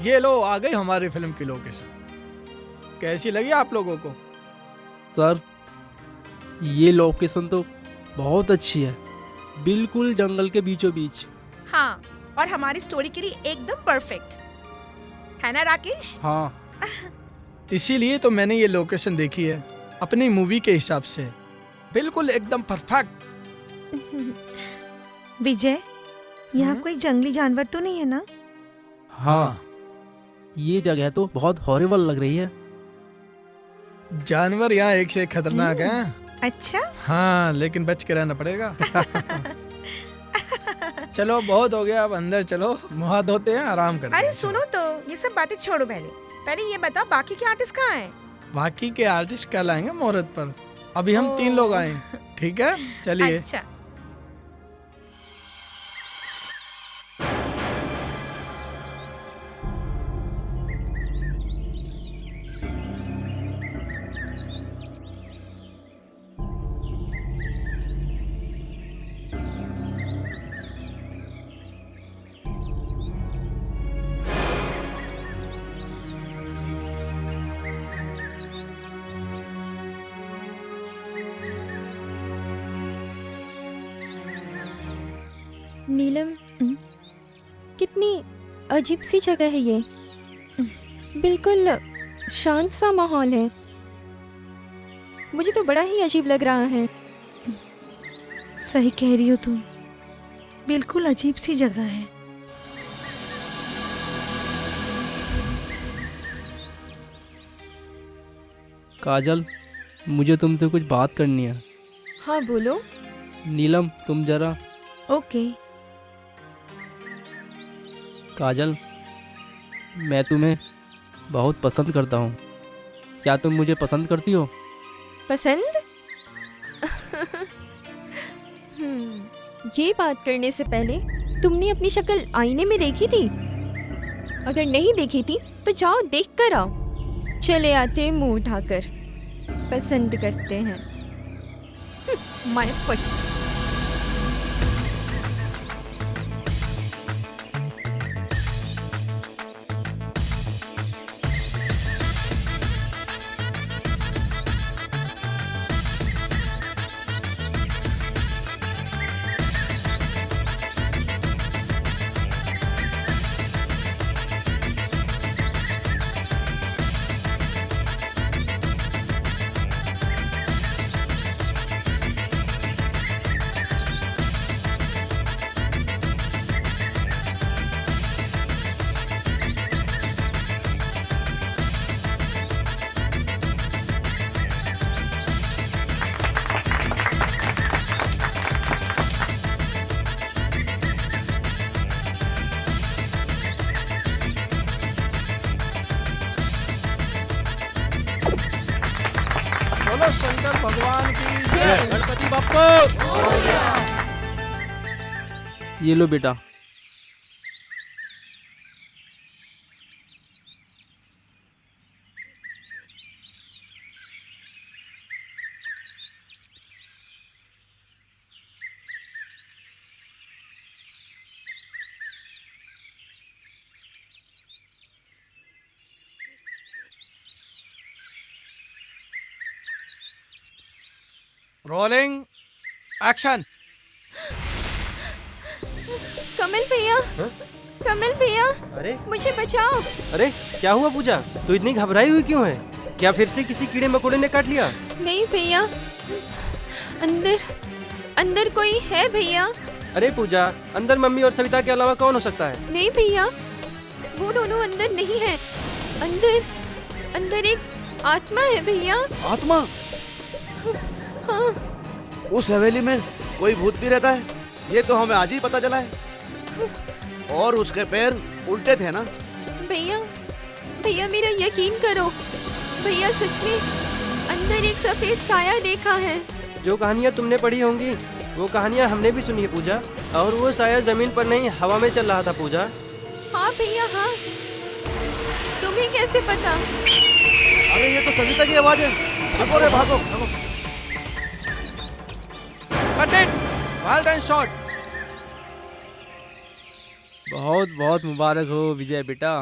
Speaker 7: ये लो, आ गई हमारी फिल्म की लोकेशन। कैसी लगी आप लोगों को?
Speaker 12: सर, ये लोकेशन तो बहुत अच्छी है, बिल्कुल जंगल के बीचों बीच।
Speaker 4: हाँ, और हमारी स्टोरी के लिए एकदम परफेक्ट है ना राकेश?
Speaker 12: हाँ,
Speaker 7: इसीलिए तो मैंने ये लोकेशन देखी है अपनी मूवी के हिसाब से, बिल्कुल एकदम परफेक्ट।
Speaker 4: विजय, यहाँ कोई जंगली जानवर तो नहीं है ना?
Speaker 12: हाँ, ये जगह तो बहुत हॉरिबल लग रही है।
Speaker 7: जानवर यहाँ एक से एक खतरनाक हैं।
Speaker 4: अच्छा?
Speaker 7: हाँ, लेकिन बच के रहना पड़ेगा। चलो, बहुत हो गया, अब अंदर चलो, मुँह हाथ धोते हैं, आराम करते हैं।
Speaker 4: अरे सुनो तो, ये सब बातें छोड़ो। पहले ये बताओ, बाकी के आर्टिस्ट कहाँ हैं?
Speaker 7: बाकी के आर्टिस्ट कल आएंगे मुहूर्त पर। अभी हम 3 लोग आए। ठीक है, चलिए।
Speaker 4: अच्छा।
Speaker 13: नीलम, कितनी अजीब सी जगह है ये। बिल्कुल शांत सा माहौल है। मुझे तो बड़ा ही अजीब लग रहा है।
Speaker 4: सही कह रही हो तुम, बिल्कुल अजीब सी जगह है।
Speaker 12: काजल, मुझे तुमसे कुछ बात करनी है।
Speaker 13: हाँ बोलो।
Speaker 12: नीलम, तुम जरा।
Speaker 4: ओके।
Speaker 12: काजल, मैं तुम्हें बहुत पसंद करता हूँ। क्या तुम मुझे पसंद करती हो?
Speaker 13: पसंद? ये बात करने से पहले तुमने अपनी शक्ल आईने में देखी थी? अगर नहीं देखी थी तो जाओ देख कर आओ। चले आते मुंह उठाकर, पसंद करते हैं। My foot.
Speaker 7: बोलो शंकर भगवान की जय।
Speaker 10: गणपति बप्पा।
Speaker 12: ये लो बेटा।
Speaker 7: Rolling action.
Speaker 13: कमल भैया, कमल भैया,
Speaker 5: अरे
Speaker 13: मुझे बचाओ।
Speaker 5: अरे क्या हुआ पूजा, तू इतनी घबराई हुई क्यों है? क्या फिर से किसी कीड़े मकोड़े ने काट लिया?
Speaker 13: नहीं भैया, अंदर अंदर कोई है भैया।
Speaker 5: अरे पूजा, अंदर मम्मी और सविता के अलावा कौन हो सकता है?
Speaker 13: नहीं भैया, वो दोनों अंदर नहीं है। अंदर अंदर एक आत्मा है भैया।
Speaker 10: आत्मा?
Speaker 13: हाँ।
Speaker 10: उस हवेली में कोई भूत भी रहता है? ये तो हमें आज ही पता चला है। और उसके पैर उल्टे थे ना?
Speaker 13: भैया भैया मेरा यकीन करो, भैया सच में अंदर एक सफेद साया देखा है।
Speaker 5: जो कहानियाँ तुमने पढ़ी होंगी वो कहानियाँ हमने भी सुनी है पूजा, और वो शायद जमीन पर नहीं हवा में चल रहा था पूजा।
Speaker 13: हाँ भैया हाँ, तुम्हें कैसे पता?
Speaker 10: अरे ये तो सविता की आवाज है। भागो रे भागो, भागो।
Speaker 7: Cut it, well done shot.
Speaker 12: बहुत बहुत मुबारक हो विजय बेटा।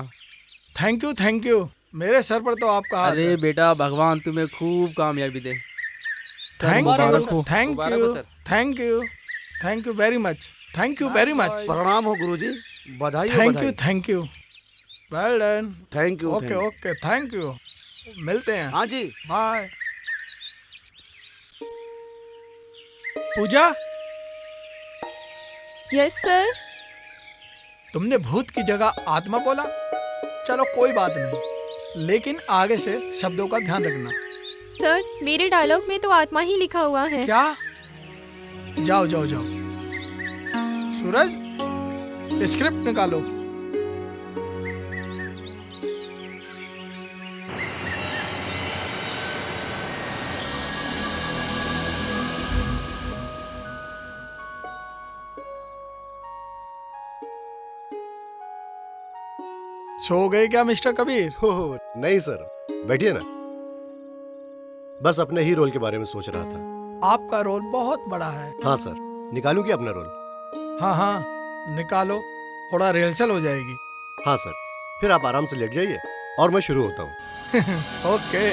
Speaker 7: Thank you. मेरे सर पर तो आपका हाथ
Speaker 12: अरे
Speaker 7: है।
Speaker 12: बेटा भगवान तुम्हें खूब कामयाबी दे।
Speaker 7: Thank you very much. Thank you very much.
Speaker 10: प्रणाम हो गुरुजी, बधाई हो।
Speaker 7: Thank you well done.
Speaker 10: Thank you.
Speaker 7: Okay thank you. मिलते हैं।
Speaker 10: हाँ जी,
Speaker 7: बाय। Puja,
Speaker 13: yes sir.
Speaker 7: तुमने भूत की जगह आत्मा बोला, चलो कोई बात नहीं, लेकिन आगे से शब्दों का ध्यान रखना।
Speaker 13: सर मेरे डायलॉग में तो आत्मा ही लिखा हुआ है।
Speaker 7: क्या? जाओ सूरज, स्क्रिप्ट निकालो। सो गए क्या मिस्टर कबीर?
Speaker 14: हो नहीं सर, बैठिए ना। बस अपने ही रोल के बारे में सोच रहा था।
Speaker 7: आपका रोल बहुत बड़ा है।
Speaker 14: हाँ सर, निकालूं क्या अपना रोल?
Speaker 7: हाँ निकालो, थोड़ा रिहर्सल हो जाएगी।
Speaker 14: हाँ सर, फिर आप आराम से लेट जाइए और मैं शुरू होता हूँ।
Speaker 7: ओके।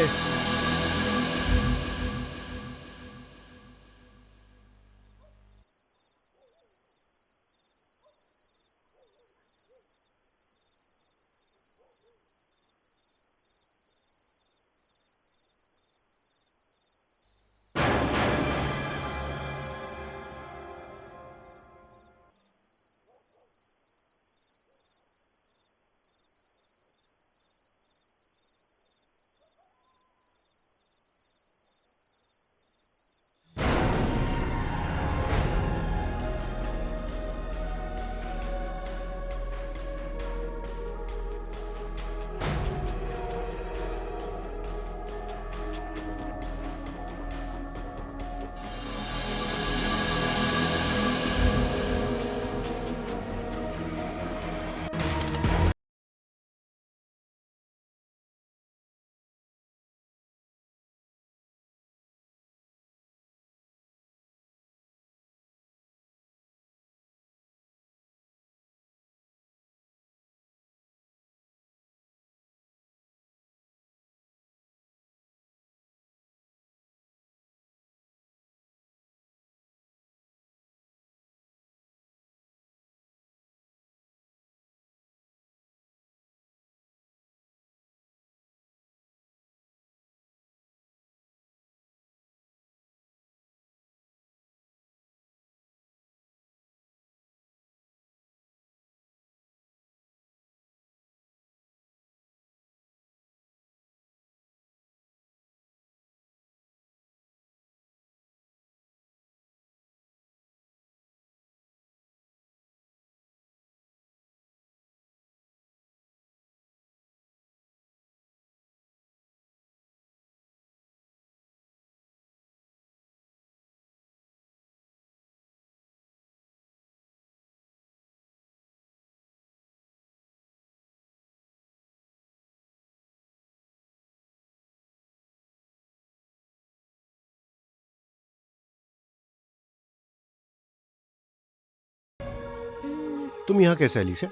Speaker 14: तुम यहाँ कैसे अलीशा?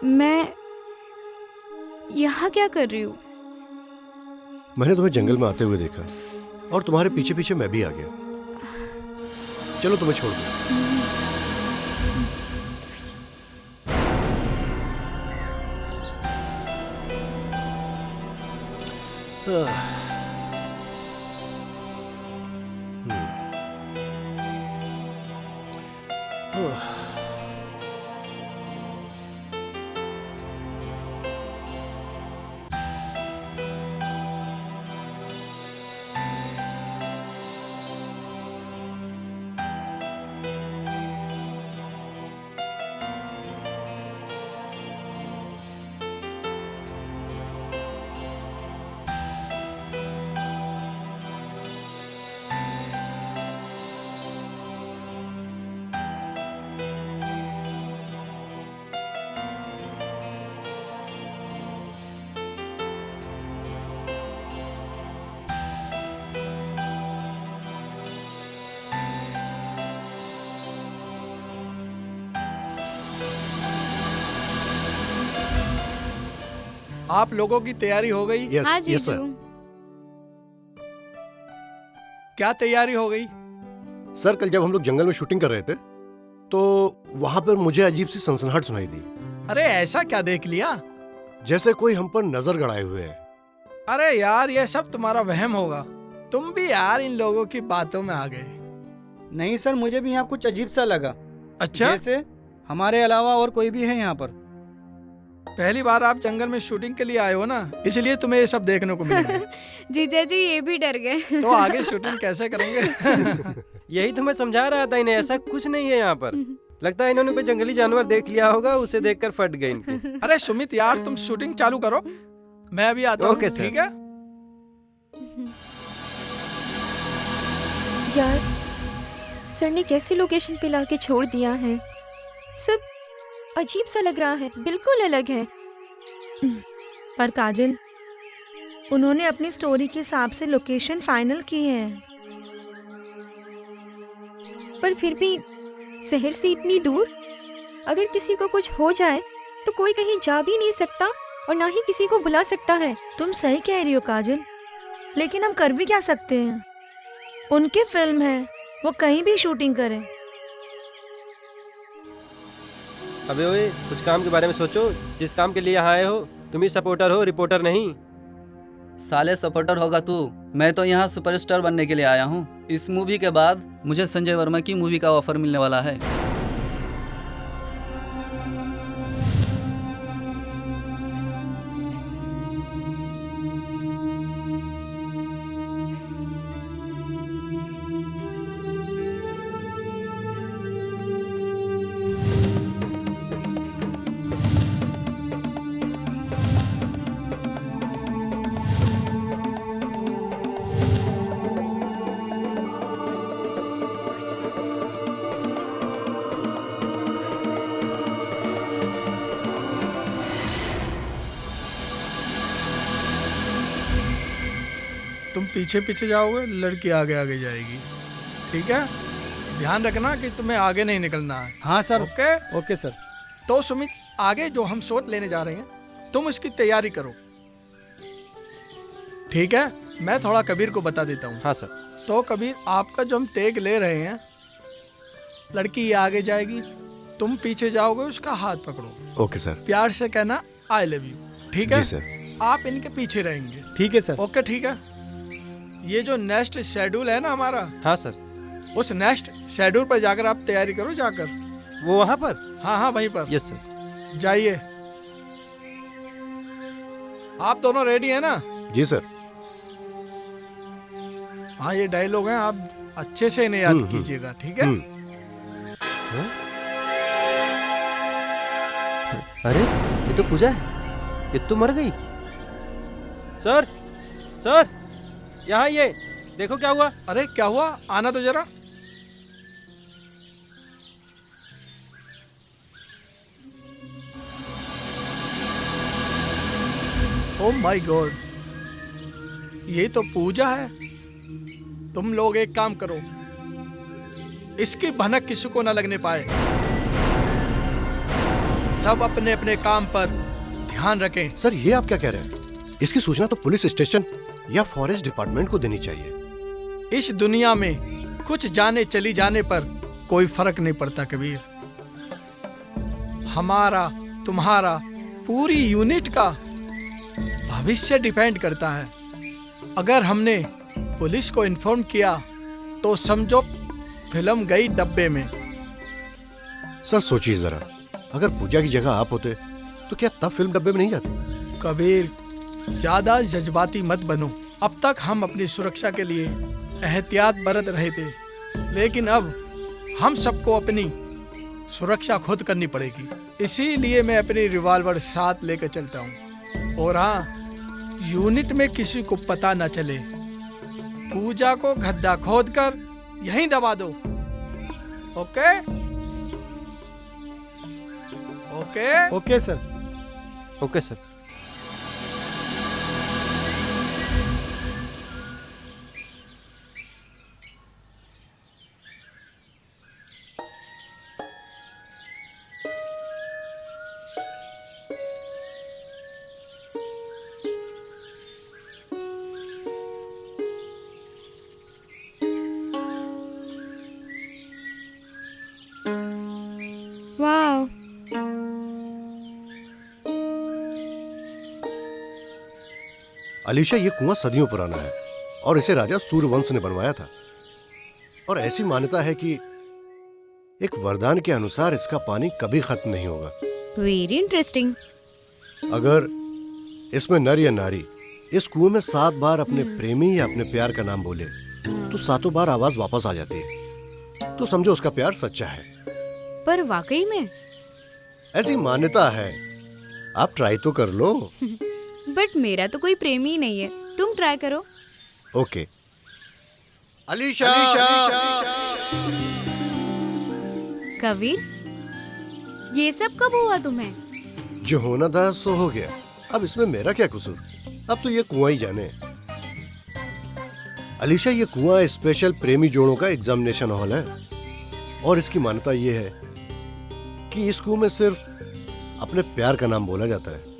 Speaker 6: मैं यहाँ क्या कर रही हूँ?
Speaker 14: मैंने तुम्हें जंगल में आते हुए देखा और तुम्हारे पीछे पीछे मैं भी आ गया। चलो तुम्हें छोड़ दो।
Speaker 7: आप लोगों की तैयारी हो गई?
Speaker 14: यस,
Speaker 6: हाँ
Speaker 14: यस सर।
Speaker 7: क्या तैयारी हो गई?
Speaker 14: सर कल जब हम लोग जंगल में शूटिंग कर रहे थे तो वहां पर मुझे अजीब सी सनसनाहट सुनाई दी।
Speaker 7: अरे ऐसा क्या देख लिया?
Speaker 14: जैसे कोई हम पर नजर गड़ाए हुए है।
Speaker 7: अरे यार ये सब तुम्हारा वहम होगा। तुम भी यार इन लोगों की बातों में आ गए।
Speaker 15: नहीं सर, मुझे भी यहाँ कुछ अजीब सा लगा।
Speaker 7: अच्छा?
Speaker 15: जैसे हमारे अलावा और कोई भी है यहाँ पर।
Speaker 7: पहली बार आप जंगल में शूटिंग के लिए आए हो ना, इसलिए तुम्हें ये सब देखने को मिला।
Speaker 6: जीजा जी ये भी डर गए।
Speaker 7: तो आगे शूटिंग कैसे करेंगे?
Speaker 5: यही तो मैं समझा रहा था इन्हें, ऐसा कुछ नहीं है यहाँ पर। लगता है इन्होंने कोई जंगली जानवर देख लिया होगा, उसे देखकर फट गए इनके।
Speaker 7: अरे सुमित यार तुम शूटिंग चालू करो, मैं अभी आता हूँ।
Speaker 5: Okay sir.
Speaker 7: ठीक है
Speaker 13: यार सर ने कैसे लोकेशन पे लाके छोड़ दिया है। सब अजीब सा लग रहा है, बिल्कुल अलग है।
Speaker 3: पर काजल, उन्होंने अपनी स्टोरी के हिसाब से लोकेशन फाइनल की है।
Speaker 13: पर फिर भी शहर से इतनी दूर, अगर किसी को कुछ हो जाए तो कोई कहीं जा भी नहीं सकता और ना ही किसी को बुला सकता है।
Speaker 3: तुम सही कह रही हो काजल, लेकिन हम कर भी क्या सकते हैं? उनकी फिल्म है, वो कहीं भी शूटिंग करें।
Speaker 5: अबे ओए, कुछ काम के बारे में सोचो। जिस काम के लिए यहाँ आए हो तुम ही सपोर्टर हो, रिपोर्टर नहीं।
Speaker 11: साले सपोर्टर होगा तू, मैं तो यहाँ सुपरस्टार बनने के लिए आया हूँ। इस मूवी के बाद मुझे संजय वर्मा की मूवी का ऑफर मिलने वाला है।
Speaker 7: तुम पीछे पीछे जाओगे, लड़की आगे आगे जाएगी। ठीक है, ध्यान रखना कि तुम्हें आगे नहीं निकलना है।
Speaker 15: हाँ सर।
Speaker 7: Okay
Speaker 15: okay sir.
Speaker 7: तो सुमित, आगे जो हम शॉट लेने जा रहे हैं तुम उसकी तैयारी करो। ठीक है, मैं थोड़ा कबीर को बता देता हूँ।
Speaker 5: हाँ सर।
Speaker 7: तो कबीर, आपका जो हम टेक ले रहे हैं, लड़की ये आगे जाएगी, तुम पीछे जाओगे, उसका हाथ पकड़ो।
Speaker 14: Okay sir.
Speaker 7: प्यार से कहना आई लव यू। ठीक है
Speaker 14: जी सर।
Speaker 7: आप इनके पीछे रहेंगे।
Speaker 15: ठीक है सर।
Speaker 7: ओके ठीक है। ये जो नेक्स्ट शेड्यूल है ना हमारा,
Speaker 5: हाँ सर,
Speaker 7: उस नेक्स्ट शेड्यूल पर जाकर आप तैयारी करो जाकर।
Speaker 5: वो वहाँ पर?
Speaker 7: हाँ हाँ वहीं पर।
Speaker 5: Yes sir.
Speaker 7: जाइए। आप दोनों रेडी है ना?
Speaker 14: जी सर।
Speaker 7: हाँ ये डायलॉग हैं, आप अच्छे से इन्हें याद कीजिएगा। ठीक है?
Speaker 5: अरे ये तो पूजा है, ये तो मर गई। सर सर, यहाँ ये देखो क्या हुआ।
Speaker 7: अरे क्या हुआ, आना तो जरा। ओह माय गॉड, ये तो पूजा है। तुम लोग एक काम करो, इसकी भनक किसी को न लगने पाए। सब अपने अपने काम पर ध्यान रखें।
Speaker 14: सर ये आप क्या कह रहे हैं? इसकी सूचना तो पुलिस स्टेशन या फॉरेस्ट डिपार्टमेंट को देनी चाहिए।
Speaker 7: इस दुनिया में कुछ जाने चली जाने पर कोई फर्क नहीं पड़ता कबीर। हमारा तुम्हारा पूरी यूनिट का भविष्य डिपेंड करता है। अगर हमने पुलिस को इन्फॉर्म किया तो समझो फिल्म गई डब्बे में।
Speaker 14: सर सोचिए जरा, अगर पूजा की जगह आप होते तो क्या तब फिल्म डब्बे में नहीं जाती?
Speaker 7: कबीर, ज्यादा जज्बाती मत बनो। अब तक हम अपनी सुरक्षा के लिए एहतियात बरत रहे थे, लेकिन अब हम सबको अपनी सुरक्षा खुद करनी पड़ेगी। इसीलिए मैं अपनी रिवॉल्वर साथ लेकर चलता हूँ। और हाँ, यूनिट में किसी को पता न चले। पूजा को गड्ढा खोदकर यहीं दबा दो। Okay? Okay?
Speaker 15: Okay sir.
Speaker 5: Okay sir.
Speaker 6: वाह,
Speaker 14: अलीशा, ये कुआं सदियों पुराना है और इसे राजा सूर्यवंश ने बनवाया था। और ऐसी मान्यता है कि एक वरदान के अनुसार इसका पानी कभी खत्म नहीं होगा।
Speaker 6: Very interesting.
Speaker 14: अगर इसमें नर या नारी इस कुएं में 7 बार अपने प्रेमी या अपने प्यार का नाम बोले तो 7 बार आवाज वापस आ जाती है। तो समझो उसका प्यार सच्चा है।
Speaker 6: पर वाकई में?
Speaker 14: ऐसी मान्यता है। आप ट्राई तो कर लो।
Speaker 6: बट मेरा तो कोई प्रेमी ही नहीं है। तुम ट्राई करो।
Speaker 14: ओके। अलीशा।
Speaker 6: कबीर, ये सब कब हुआ तुम्हें?
Speaker 14: जो होना था सो हो गया। अब इसमें मेरा क्या कसूर? अब तो ये कुआं ही जाने। अलीशा, ये कुआं स्पेशल प्रेमी जोड़ों का एग्जामिनेशन हॉल है और इसकी मान्यता ये है कि इस कुएं में सिर्फ अपने प्यार का नाम बोला जाता है।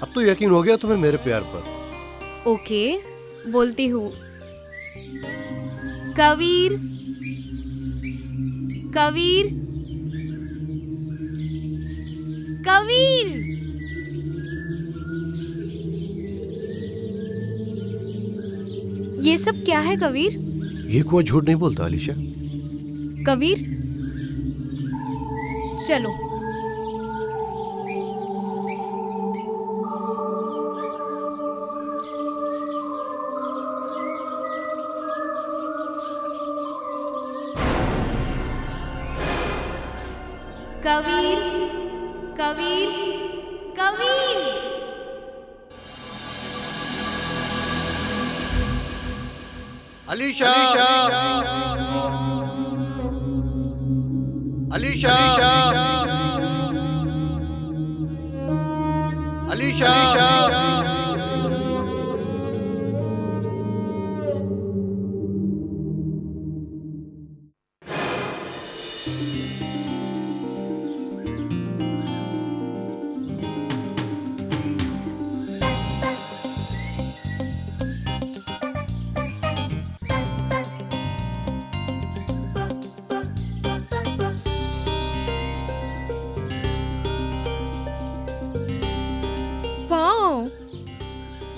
Speaker 14: अब तो यकीन हो गया तुम्हें मेरे प्यार पर।
Speaker 6: ओके, बोलती हूँ। कबीर, कबीर, कबीर। ये सब क्या है कबीर?
Speaker 14: ये कुआं झूठ नहीं बोलता अलीशा।
Speaker 6: कबीर, चलो। Kabir, Kabir, Kabir.
Speaker 14: Alisha, Alisha, Alisha.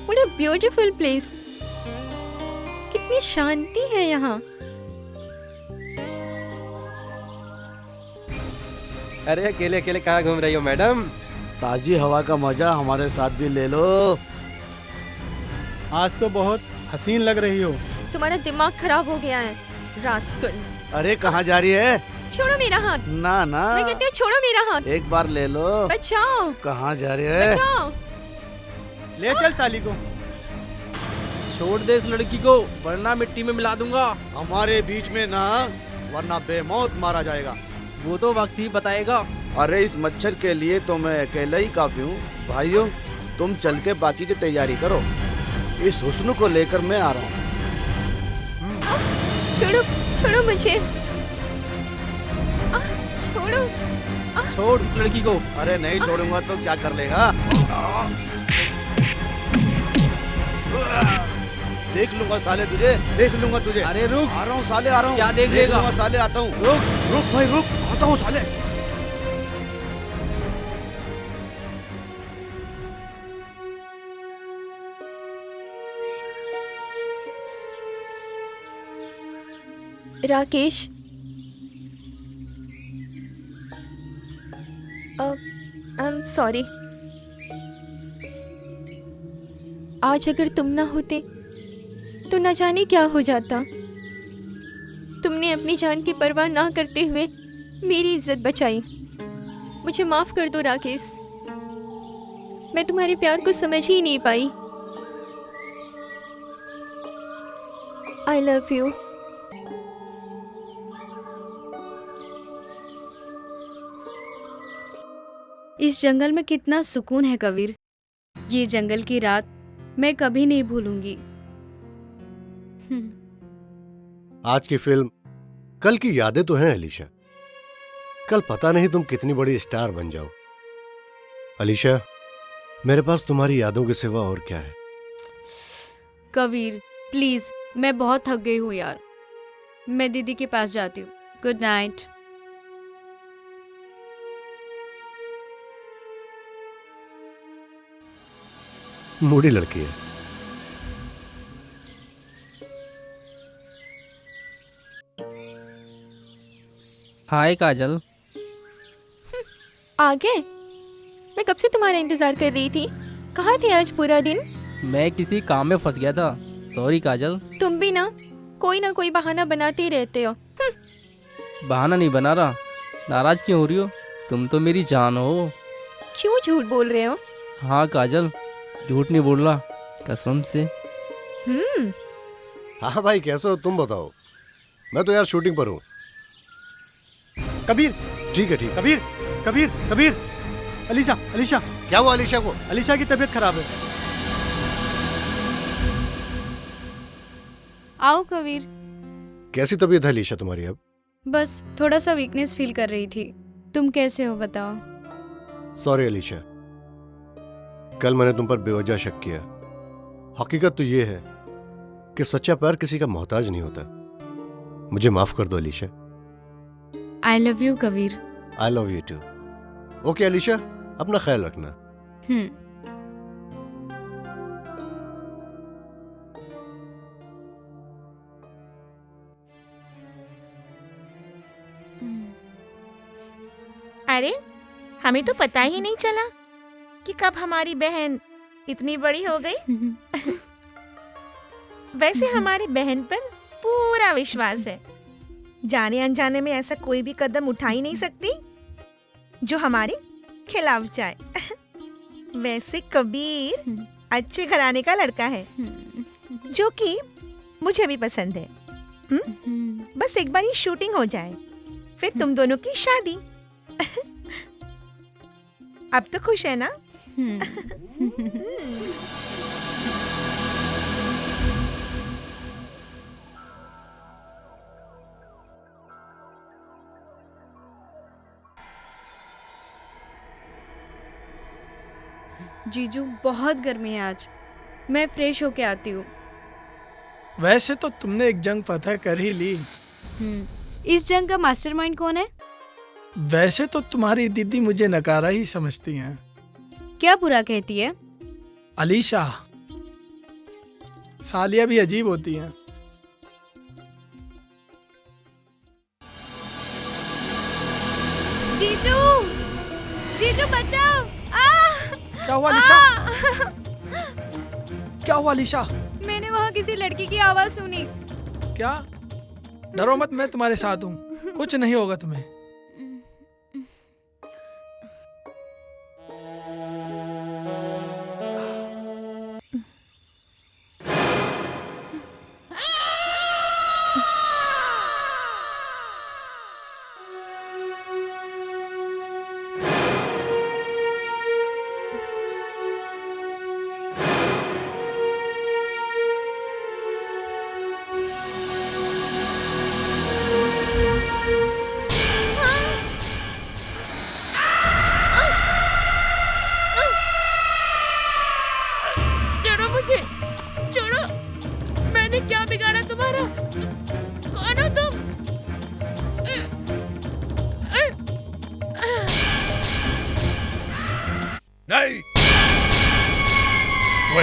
Speaker 13: What a beautiful place. कितनी शांति है यहाँ।
Speaker 5: अरे अकेले अकेले कहाँ घूम रही हो मैडम?
Speaker 10: ताजी हवा का मजा हमारे साथ भी ले लो।
Speaker 15: आज तो बहुत हसीन लग रही हो।
Speaker 13: तुम्हारा दिमाग खराब हो गया है, रास्कल।
Speaker 10: अरे कहाँ जा रही है?
Speaker 13: छोड़ो मेरा हाथ।
Speaker 10: ना ना,
Speaker 13: मैं कहती हूँ छोड़ो मेरा हाथ।
Speaker 10: एक बार ले लो।
Speaker 13: बचाओ।
Speaker 10: कहाँ जा रही है?
Speaker 13: बचाओ।
Speaker 15: ले चल साली को।
Speaker 12: छोड़ दे इस लड़की को, वरना मिट्टी में मिला दूंगा।
Speaker 10: हमारे बीच में ना, वरना बेमौत मारा जाएगा।
Speaker 12: वो तो वक्त ही बताएगा।
Speaker 10: अरे इस मच्छर के लिए तो मैं अकेला ही काफी हूँ। भाइयों, तुम चल के बाकी की तैयारी करो। इस हुस्न को लेकर मैं आ रहा हूँ।
Speaker 13: छोड़ो, छोड़ो मुझे। छोड़ो।
Speaker 12: छोड़ इस लड़की को।
Speaker 10: अरे नहीं छोड़ूंगा तो क्या कर लेगा? देख लूंगा साले तुझे, देख लूंगा तुझे।
Speaker 12: अरे रुक।
Speaker 10: आ रहा हूँ साले, आ रहा हूँ।
Speaker 12: क्या देख लेगा?
Speaker 10: लूंगा साले, आता हूँ।
Speaker 12: रुक
Speaker 10: रुक भाई रुक, आता हूँ साले।
Speaker 13: Rakesh, I am sorry. आज अगर तुम ना होते तो न जाने क्या हो जाता। तुमने अपनी जान की परवाह ना करते हुए मेरी इज्जत बचाई। मुझे माफ कर दो राकेश, मैं तुम्हारे प्यार को समझ ही नहीं पाई। आई लव यू।
Speaker 6: इस जंगल में कितना सुकून है कबीर। ये जंगल की रात मैं कभी नहीं भूलूंगी।
Speaker 14: आज की फिल्म कल की यादें तो हैं अलीशा। कल पता नहीं तुम कितनी बड़ी स्टार बन जाओ। अलीशा, मेरे पास तुम्हारी यादों के सिवा और क्या है?
Speaker 6: कबीर प्लीज, मैं बहुत थक गई हूँ यार। मैं दीदी के पास जाती हूँ। Good night.
Speaker 14: मूडी लड़की है।
Speaker 12: हाय काजल।
Speaker 13: आ गए? मैं कब से तुम्हारा इंतजार कर रही थी। कहाँ थे आज पूरा दिन?
Speaker 12: मैं किसी काम में फंस गया था, सॉरी काजल।
Speaker 13: तुम भी ना कोई बहाना बनाते ही रहते हो।
Speaker 12: बहाना नहीं बना रहा। नाराज क्यों हो रही हो? तुम तो मेरी जान हो।
Speaker 13: क्यों झूठ बोल रहे हो?
Speaker 12: हाँ काजल, झूठ नहीं बोल रहा, कसम से।
Speaker 14: हाँ भाई, कैसे हो तुम बताओ? मैं तो यार शूटिंग पर हूँ।
Speaker 15: कबीर,
Speaker 14: ठीक है ठीक।
Speaker 15: कबीर कबीर कबीर, अलीशा अलीशा।
Speaker 14: क्या हुआ अलीशा को?
Speaker 15: अलीशा की तबीयत खराब है।
Speaker 6: आओ कबीर।
Speaker 14: कैसी तबीयत है अलीशा तुम्हारी अब?
Speaker 6: बस थोड़ा सा वीकनेस फील कर रही थी। तुम कैसे हो बताओ?
Speaker 14: सॉरी अलीशा, कल मैंने तुम पर बेवजह शक किया। हकीकत तो ये है कि सच्चा प्यार किसी का मोहताज नहीं होता। मुझे माफ कर दो Alisha.
Speaker 6: I love you Kabir.
Speaker 14: I love you too. Okay Alisha, अपना ख्याल रखना।
Speaker 3: अरे, हमें तो पता ही नहीं चला कि कब हमारी बहन इतनी बड़ी हो गई। वैसे हमारी बहन पर पूरा विश्वास है।
Speaker 4: जाने अनजाने में ऐसा कोई भी कदम उठा ही नहीं सकती जो हमारे खिलाफ जाए। वैसे कबीर अच्छे घराने का लड़का है, जो कि मुझे भी पसंद है। बस एक बार ये शूटिंग हो जाए, फिर तुम दोनों की शादी। अब तो खुश है ना?
Speaker 6: जीजू बहुत गर्मी है आज, मैं फ्रेश होके आती हूँ।
Speaker 7: वैसे तो तुमने एक जंग फतह कर ही ली।
Speaker 6: इस जंग का मास्टरमाइंड कौन है?
Speaker 7: वैसे तो तुम्हारी दीदी मुझे नकारा ही समझती हैं।
Speaker 6: क्या बुरा कहती है?
Speaker 7: अलीशा, सालिया भी अजीब होती हैं।
Speaker 6: जीजू, जीजू बचाओ!
Speaker 7: क्या हुआ अलीशा? क्या हुआ अलीशा?
Speaker 6: मैंने वहाँ किसी लड़की की आवाज सुनी।
Speaker 7: क्या? डरो मत, मैं तुम्हारे साथ हूँ, कुछ नहीं होगा तुम्हें।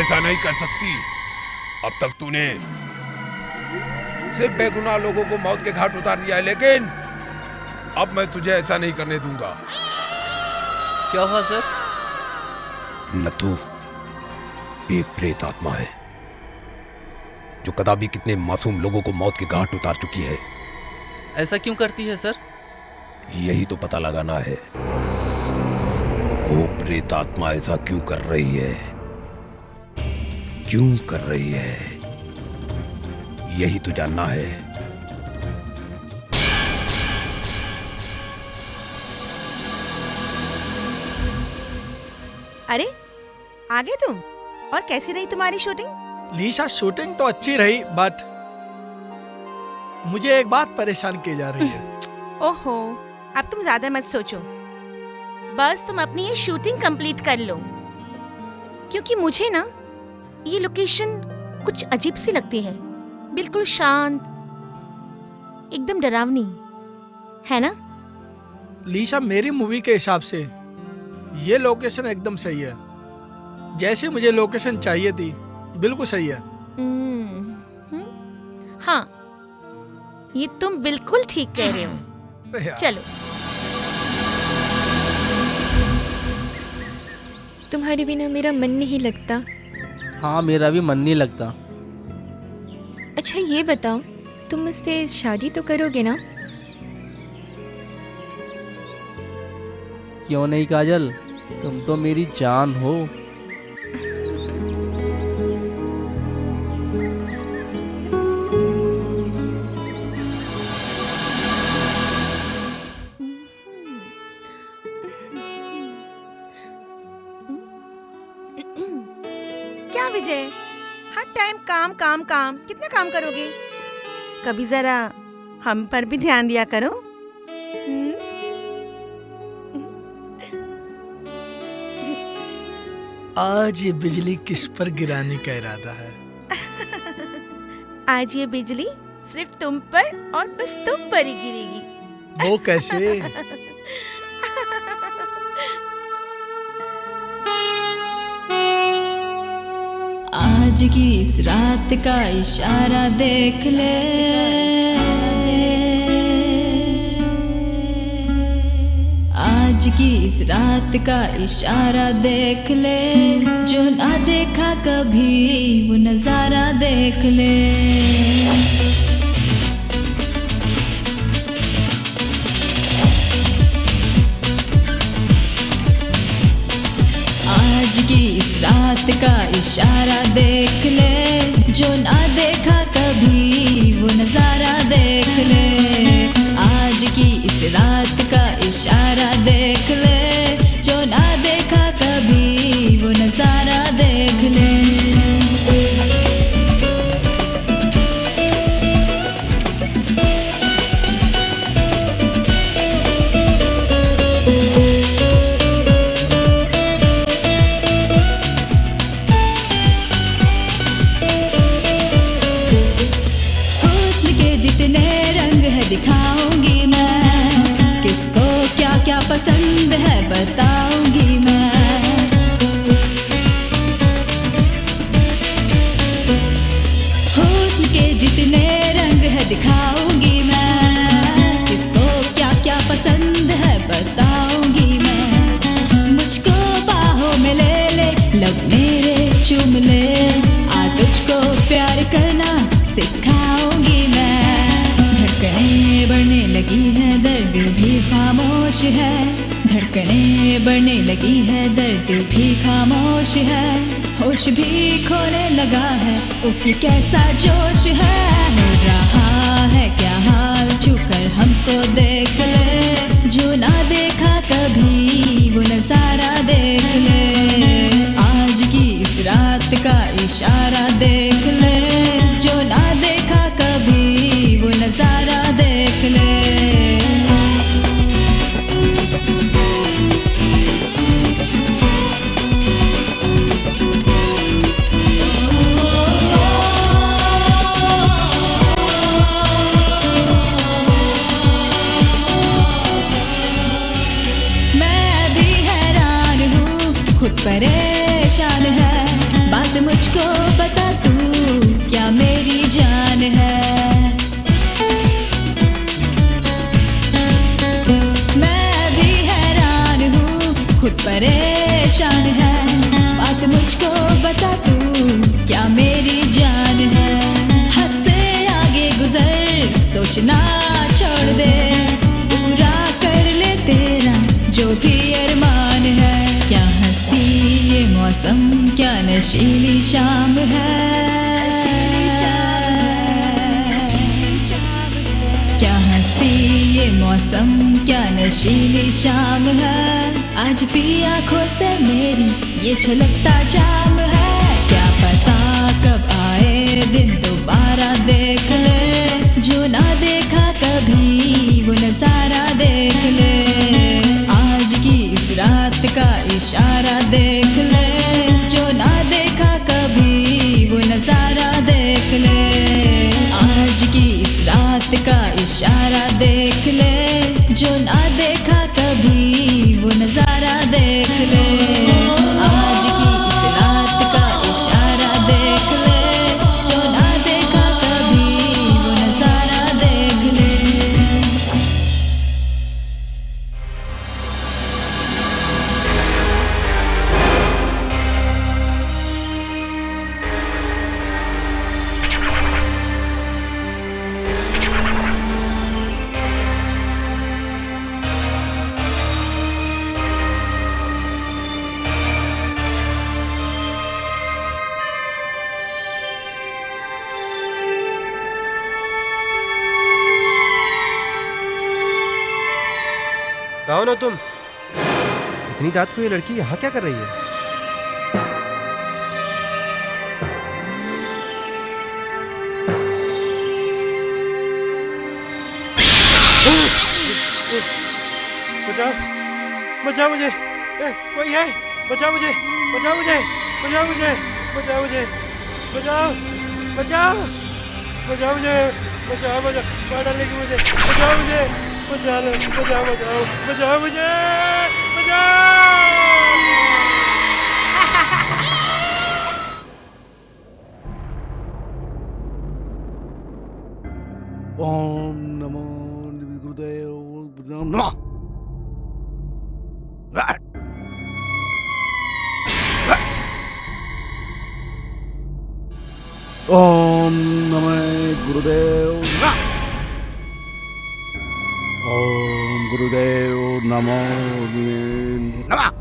Speaker 9: ऐसा नहीं कर सकती। अब तक तूने सिर्फ बेगुनाह लोगों को मौत के घाट उतार दिया है, लेकिन अब मैं तुझे ऐसा नहीं करने दूंगा।
Speaker 11: क्या हुआ सर?
Speaker 9: नथु एक प्रेत आत्मा है जो कदापि कितने मासूम लोगों को मौत के घाट उतार चुकी है।
Speaker 11: ऐसा क्यों करती है सर?
Speaker 9: यही तो पता लगाना है, वो प्रेत आत्मा ऐसा क्यों कर रही है, क्यों कर रही है, यही तो जानना है।
Speaker 4: अरे आ गए तुम। और कैसी रही तुम्हारी शूटिंग?
Speaker 7: लीसा, शूटिंग तो अच्छी रही, बट मुझे एक बात परेशान की जा रही है।
Speaker 4: ओहो, अब तुम ज्यादा मत सोचो।
Speaker 3: बस तुम अपनी ये शूटिंग कंप्लीट कर लो, क्योंकि मुझे ना ये लोकेशन कुछ अजीब सी लगती है। बिल्कुल शांत, एकदम डरावनी, है ना?
Speaker 7: लीसा, मेरी मूवी के हिसाब से ये लोकेशन एकदम सही है। जैसे मुझे लोकेशन चाहिए थी, बिल्कुल सही है।
Speaker 3: हाँ, ये तुम बिल्कुल ठीक कह रहे हो। चलो।
Speaker 13: तुम्हारे बिना मेरा मन नहीं लगता।
Speaker 12: हाँ, मेरा भी मन नहीं लगता।
Speaker 13: अच्छा ये बताओ, तुम मुझसे शादी तो करोगे ना?
Speaker 12: क्यों नहीं काजल, तुम तो मेरी जान हो।
Speaker 4: क्या विजय, हर टाइम काम काम काम, कितना काम करोगे? कभी जरा हम पर भी ध्यान दिया करो।
Speaker 7: आज ये बिजली किस पर गिराने का इरादा है?
Speaker 3: आज ये बिजली सिर्फ तुम पर और बस तुम पर ही गिरेगी।
Speaker 7: वो कैसे?
Speaker 2: आज की इस रात का इशारा देख ले, आज की इस रात का इशारा देख ले, जो ना देखा कभी वो नजारा देख ले। आज की इस रात का इशारा देख ले, जो ना देखा कभी वो नजारा देख ले। आज की इस रात का इशारा देख ले, जो ना देखा कभी वो नजारा देख ले। दिखाऊंगी मैं, किसको क्या क्या पसंद है बताऊंगी मैं। हुस्न के जितने रंग है दिखाऊंगी मैं, किसको क्या क्या पसंद है बताऊंगी मैं। मुझको बाहों में ले ले, लब मेरे चूम ले, आ तुझको प्यार करना सिखाऊंगी मैं। धड़कनें बढ़ने लगी है, दर्द भी खामोश है। धड़कनें बढ़ने लगी है, दर्द भी खामोश है। होश भी खोने लगा है, उफ कैसा जोश है। हो रहा है क्या हाल, छूकर हमको देख ले, जो ना देखा कभी वो नजारा देख ले। आज की इस रात का इशारा देख ले, जो ना देखा कभी वो नजारा देख ले। मैं भी हैरान हूँ, खुद परेशान है, बात मुझको बता तू, क्या मेरी जान है। मैं भी हैरान हूँ, खुद परेशान है। बात मुझको बता तू, क्या मेरी जान है। हद से आगे गुजर, सोचना छोड़ दे, पूरा कर ले तेरा जो भी अरमान है। क्या हंसी ये मौसम, क्या नशीली शाम है। क्या हंसी ये मौसम, क्या नशीली शाम है। आज भी आंखों से मेरी ये छलकता जाम है। क्या पता कब आए दिन दोबारा देख ले, जो ना देखा कभी वो नजारा देख ले। आज की इस रात का इशारा देख ले, जो ना देखा कभी वो नजारा देख ले। आज की इस रात का इशारा देख ले, जो ना देखा कभी वो नजारा देख ले। आज की इस रात का इशारा देख ले, जो ना देखा कभी वो नजारा देख ले।
Speaker 5: कौन हो तुम? इतनी रात को ये लड़की यहाँ क्या कर रही है?
Speaker 1: बचाओ, बचाओ मुझे। कोई है? बचाओ मुझे, बचाओ मुझे, बचाओ मुझे, बचाओ मुझे, बचाओ, बचाओ, बचाओ मुझे, बचाओ, बचाओ, मार डालेगी मुझे, बचाओ मुझे, बचाओ, बचाओ, बचाओ, बचाओ मुझे, बचाओ।
Speaker 10: ओम नमो गुरुदेव नमः। ओम नमः गुरुदेव नमः। ओम गुरुदेव नमो नमः।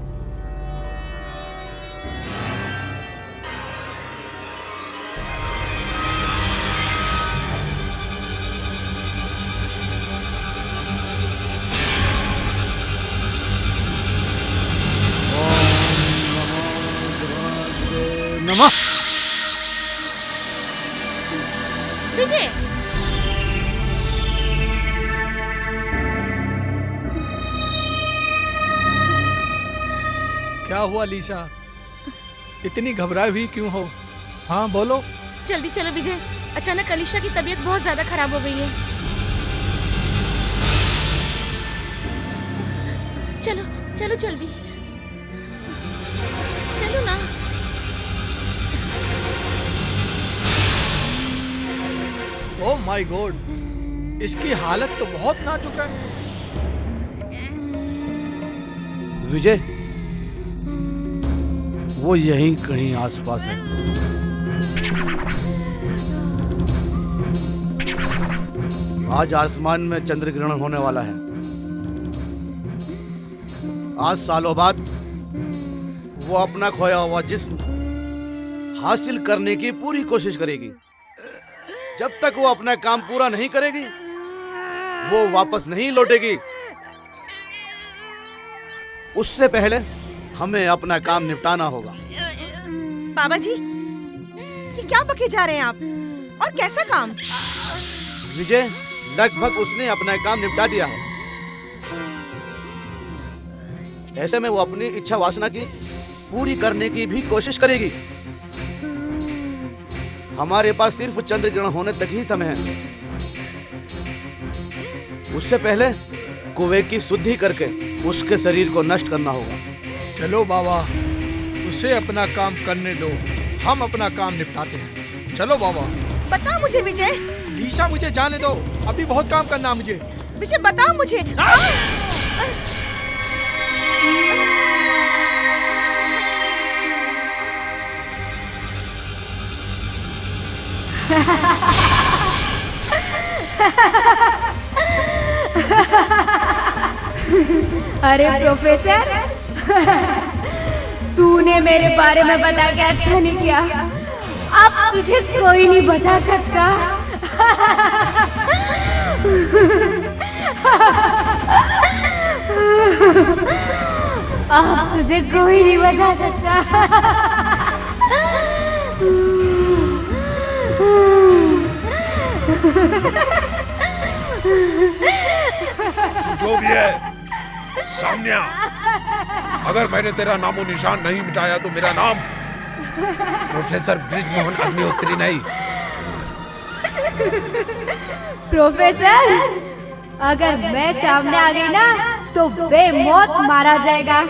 Speaker 10: नमः।
Speaker 3: विजय,
Speaker 7: क्या हुआ लीसा? इतनी घबराई हुई क्यों हो? हाँ बोलो।
Speaker 3: जल्दी चलो विजय, अचानक अलीशा की तबीयत बहुत ज्यादा खराब हो गई है। चलो चलो जल्दी, चलो ना।
Speaker 7: ओह माय गॉड, इसकी हालत तो बहुत नाजुक है।
Speaker 10: विजय, वो यहीं कहीं आसपास है। आज आसमान में चंद्र ग्रहण होने वाला है। आज सालों बाद वो अपना खोया हुआ जिस्म हासिल करने की पूरी कोशिश करेगी। जब तक वो अपना काम पूरा नहीं करेगी, वो वापस नहीं लौटेगी। उससे पहले हमें अपना काम निपटाना होगा।
Speaker 4: बाबा जी, ये क्या बके जा रहे हैं आप? और कैसा काम?
Speaker 10: विजय, लगभग उसने अपना काम निपटा दिया है। ऐसे में वो अपनी इच्छा वासना की पूरी करने की भी कोशिश करेगी। हमारे पास सिर्फ चंद्र ग्रहण होने तक ही समय है। उससे पहले कुएं की शुद्धि करके उसके शरीर को नष्ट करना होगा।
Speaker 7: चलो बाबा, उसे अपना काम करने दो। हम अपना काम निपटाते हैं। चलो बाबा।
Speaker 4: बता मुझे विजय।
Speaker 7: लीशा मुझे जाने दो, अभी बहुत काम करना है मुझे।
Speaker 4: विजय बता मुझे।
Speaker 6: अरे प्रोफेसर, तूने मेरे बारे में बता के अच्छा नहीं किया। अब तुझे कोई नहीं बचा सकता। अब तुझे कोई नहीं बचा सकता।
Speaker 9: तू जो भी है सामने आ। अगर मैंने तेरा नामो निशान नहीं मिटाया तो मेरा नाम प्रोफेसर ब्रिजमोहन अग्निहोत्री नहीं।
Speaker 6: प्रोफेसर, अगर मैं सामने आ गई ना तो बेमौत मारा जाएगा।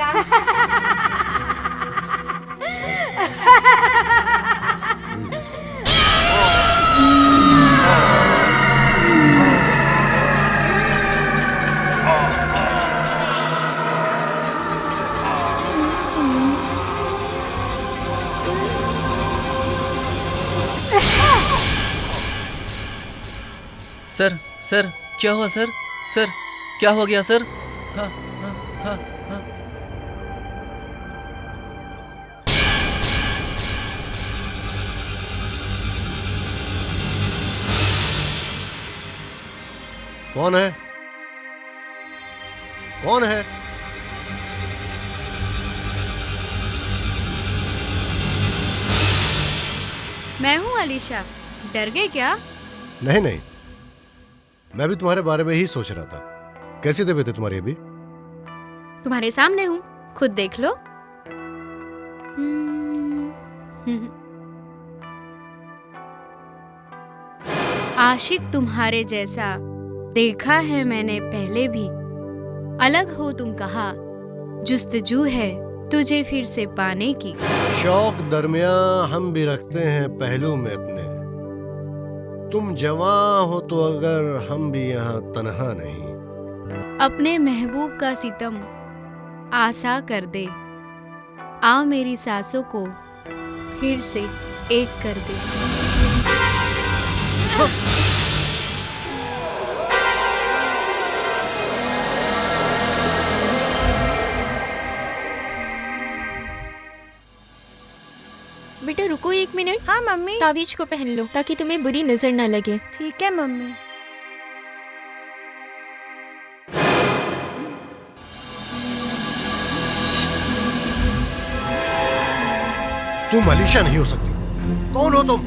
Speaker 11: सर, सर, क्या हुआ सर? सर, क्या हो गया सर? हाँ, हाँ, हाँ, हाँ।
Speaker 14: कौन है? कौन है?
Speaker 6: मैं हूँ अलीशा। डर गए क्या?
Speaker 14: नहीं नहीं, मैं भी तुम्हारे बारे में ही सोच रहा था। कैसी तबीयत है तुम्हारी अभी?
Speaker 6: तुम्हारे सामने हूँ, खुद देख लो। आशिक तुम्हारे जैसा देखा है मैंने पहले भी। अलग हो तुम कहा, जुस्तजू है तुझे फिर से पाने की।
Speaker 14: शौक दरमियां हम भी रखते हैं पहलू में अपने। तुम जवां हो तो अगर हम भी यहाँ तन्हा नहीं।
Speaker 6: अपने महबूब का सितम आसा कर दे। आ मेरी सांसों को फिर से एक कर दे।
Speaker 13: बेटा रुको 1 मिनट।
Speaker 4: हाँ मम्मी।
Speaker 13: तावीज को पहन लो ताकि तुम्हें बुरी नजर ना लगे।
Speaker 4: ठीक है मम्मी।
Speaker 14: तुम अलीशा नहीं हो सकती। कौन हो तुम?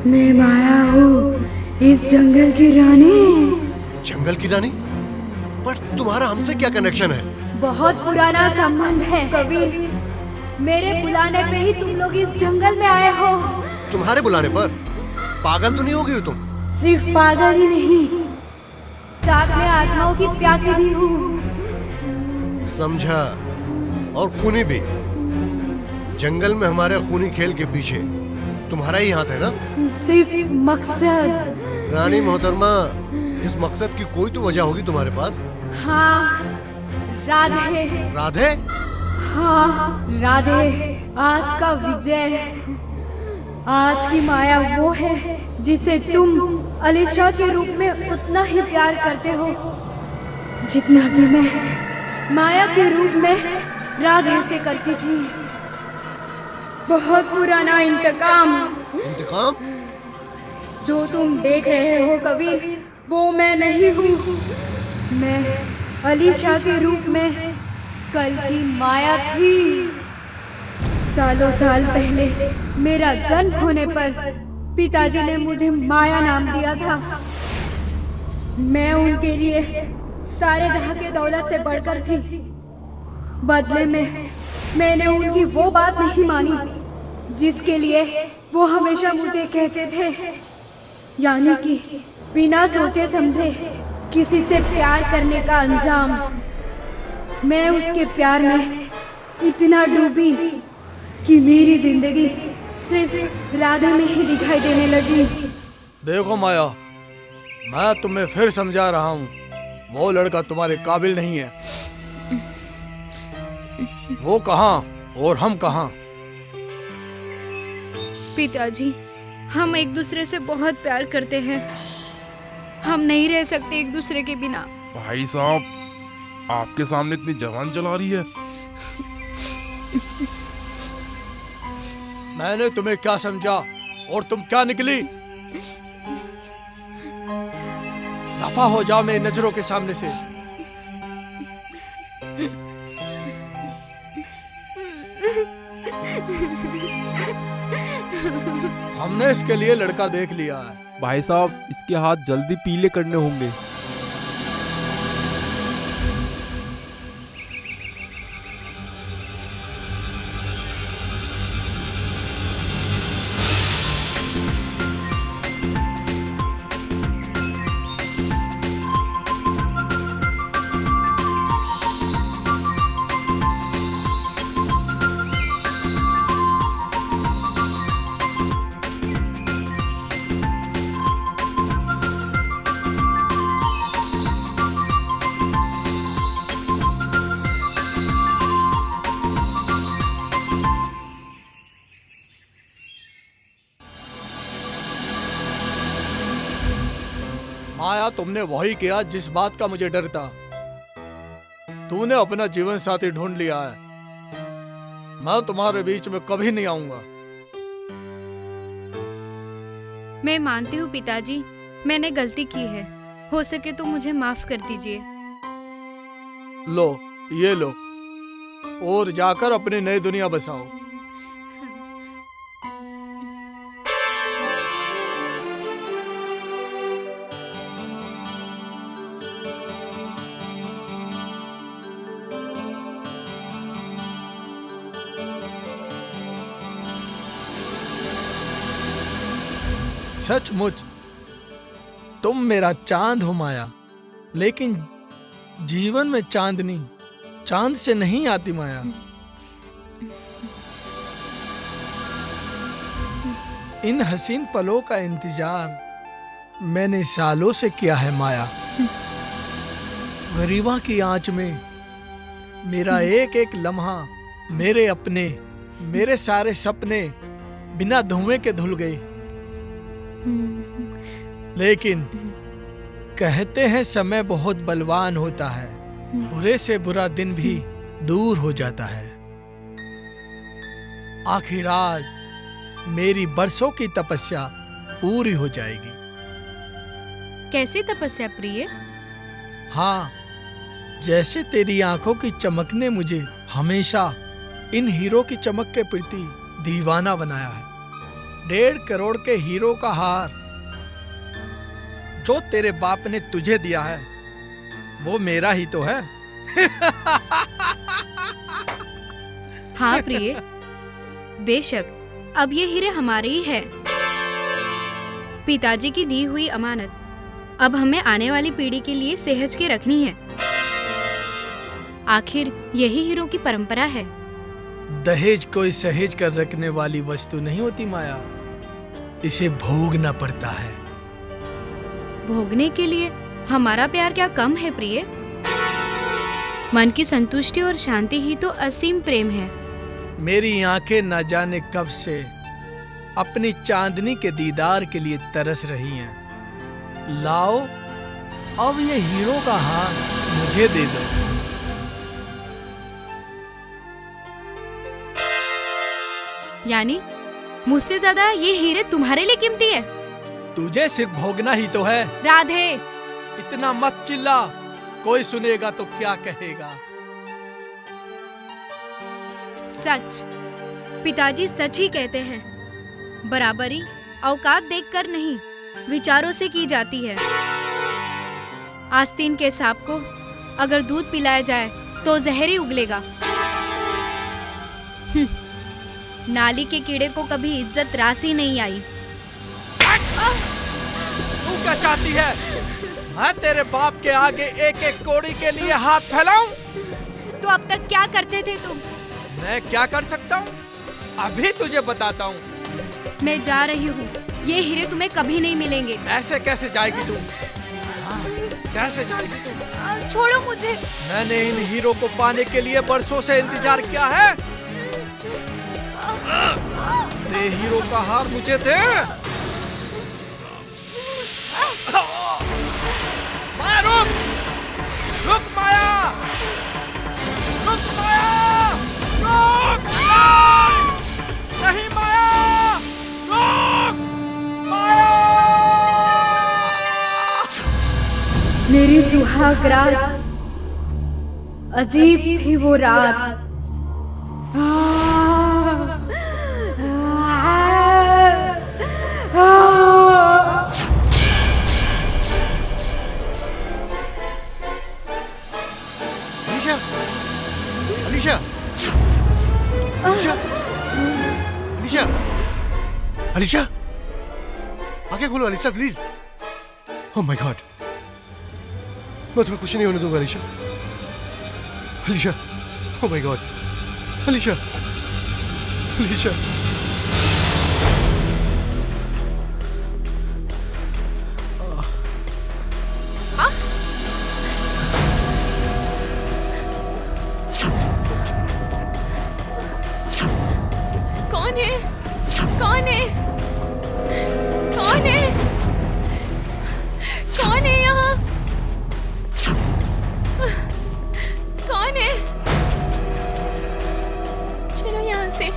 Speaker 6: मैं माया हूँ, इस जंगल की रानी।
Speaker 14: जंगल की रानी? पर तुम्हारा हमसे क्या कनेक्शन है?
Speaker 6: बहुत पुराना संबंध है कबीर। मेरे बुलाने पे ही तुम लोग इस जंगल में आए हो।
Speaker 14: तुम्हारे बुलाने पर? पागल तो नहीं हो गई तुम?
Speaker 6: सिर्फ पागल ही नहीं, साथ में आत्माओं की प्यासी भी हूँ।
Speaker 14: समझा। और खूनी भी। जंगल में हमारे खूनी खेल के पीछे तुम्हारा ही हाथ है ना?
Speaker 6: सिर्फ मकसद।
Speaker 14: रानी मोहतरमा, इस मकसद की कोई तो वजह होगी तुम्हारे पास।
Speaker 6: हाँ, राधे।
Speaker 14: राधे?
Speaker 6: हाँ राधे। आज का विजय, आज की माया वो है जिसे तुम अलीशा के रूप में उतना ही प्यार करते हो जितना कि मैं माया के रूप में राधे से करती थी। बहुत पुराना इंतकाम।
Speaker 14: इंतकाम?
Speaker 6: जो तुम देख रहे हो कबीर, वो मैं नहीं हूँ। मैं अलीशा के रूप में कल की माया थी। सालों साल पहले मेरा जन्म होने पर पिताजी ने मुझे माया नाम दिया था। मैं उनके लिए सारे जहां के दौलत से बढ़कर थी। बदले में मैंने उनकी वो बात नहीं मानी जिसके लिए वो हमेशा मुझे कहते थे, यानी कि बिना सोचे समझे किसी से प्यार करने का अंजाम। मैं उसके प्यार में इतना डूबी कि मेरी जिंदगी सिर्फ राधा में ही दिखाई देने लगी।
Speaker 7: देखो माया, मैं तुम्हें फिर समझा रहा हूँ, वो लड़का तुम्हारे काबिल नहीं है। वो कहाँ और हम कहाँ?
Speaker 6: पिताजी, हम एक दूसरे से बहुत प्यार करते हैं। हम नहीं रह सकते एक दूसरे के बिना।
Speaker 16: भाई साहब, आपके सामने इतनी जवान चला रही है।
Speaker 7: मैंने तुम्हें क्या समझा और तुम क्या निकली? दफा हो जाओ मेरी नजरों के सामने से। हमने इसके लिए लड़का देख लिया है।
Speaker 12: भाई साहब, इसके हाथ जल्दी पीले करने होंगे।
Speaker 7: माया, तुमने वही किया जिस बात का मुझे डर था। तूने अपना जीवन साथी ढूंढ लिया है। मैं तुम्हारे बीच में कभी नहीं आऊंगा।
Speaker 6: मैं मानती हूँ पिताजी, मैंने गलती की है। हो सके तो मुझे माफ कर दीजिए।
Speaker 7: लो, ये लो और जाकर अपनी नई दुनिया बसाओ। सचमुच तुम मेरा चांद हो माया, लेकिन जीवन में चांदनी चांद से नहीं आती माया। इन हसीन पलों का इंतजार मैंने सालों से किया है माया। गरीबा की आंच में मेरा एक एक लम्हा, मेरे अपने, मेरे सारे सपने बिना धुएं के धुल गए। लेकिन कहते हैं समय बहुत बलवान होता है, बुरे से बुरा दिन भी दूर हो जाता है। आखिर आज मेरी बरसों की तपस्या पूरी हो जाएगी।
Speaker 6: कैसी तपस्या प्रिय?
Speaker 7: हाँ, जैसे तेरी आंखों की चमक ने मुझे हमेशा इन हीरो की चमक के प्रति दीवाना बनाया है। 1.5 करोड़ के हीरो का हार जो तेरे बाप ने तुझे दिया है, वो मेरा ही तो है।
Speaker 6: हाँ प्रिय, बेशक अब ये हीरे हमारे ही हैं। पिताजी की दी हुई अमानत अब हमें आने वाली पीढ़ी के लिए सहेज के रखनी है। आखिर यही हीरो की परंपरा है।
Speaker 7: दहेज कोई सहेज कर रखने वाली वस्तु नहीं होती माया, इसे भोगना पड़ता है।
Speaker 6: भोगने के लिए हमारा प्यार क्या कम है प्रिय? मन की संतुष्टि और शांति ही तो असीम प्रेम है।
Speaker 7: मेरी आंखें न जाने कब से अपनी चांदनी के दीदार के लिए तरस रही हैं। लाओ, अब ये हीरो का हार मुझे दे दो।
Speaker 6: यानी मुझसे ज्यादा ये हीरे तुम्हारे लिए कीमती है?
Speaker 7: तुझे सिर्फ भोगना ही तो है।
Speaker 6: राधे,
Speaker 7: इतना मत चिल्ला, कोई सुनेगा तो क्या कहेगा।
Speaker 6: सच, पिताजी सच ही कहते हैं। बराबरी औकात देखकर नहीं, विचारों से की जाती है। आस्तीन के सांप को अगर दूध पिलाया जाए तो जहर ही उगलेगा। नाली के कीड़े को कभी इज्जत राशि नहीं आई।
Speaker 7: तू क्या चाहती है? मैं तेरे बाप के आगे एक एक कौड़ी के लिए हाथ फैलाऊं?
Speaker 6: तो अब तक क्या करते थे तुम?
Speaker 7: मैं क्या कर सकता हूँ? अभी तुझे बताता हूँ।
Speaker 6: मैं जा रही हूँ, ये हीरे तुम्हें कभी नहीं मिलेंगे।
Speaker 7: ऐसे कैसे जाएगी तू? कैसे जाएगी तू?
Speaker 6: छोड़ो मुझे।
Speaker 7: मैंने इन हीरो को पाने के लिए बरसों से इंतजार किया है। दे हीरो का हार मुझे दे। माया रुक, रुक माया, रुक माया, रुक, नहीं माया, रुक माया।
Speaker 17: मेरी सुहाग रात, अजीब थी वो रात।
Speaker 14: अलीशा, अलीशा, अलीशा, अलीशा, अलीशा, आंखें खोलो Alisha please. Oh my God, मैं तुम्हें कुछ नहीं होने दूंगा Alisha. Alisha, oh my God, Alisha, Alisha.
Speaker 13: कौन है? कौन है? कौन है? कौन है यहाँ? कौन है? चलो यहाँ से।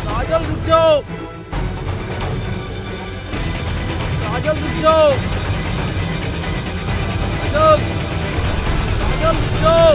Speaker 5: काजल रुक जाओ, काजल रुक जाओ, काजल, काजल रुक जाओ।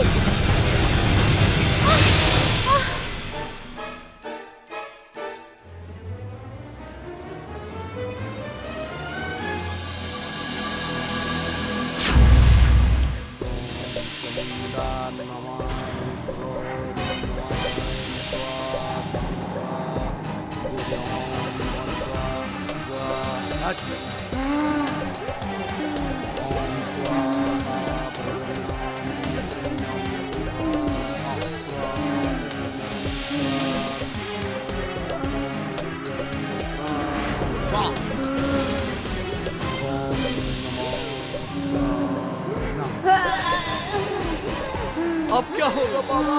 Speaker 10: अब क्या होगा बाबा?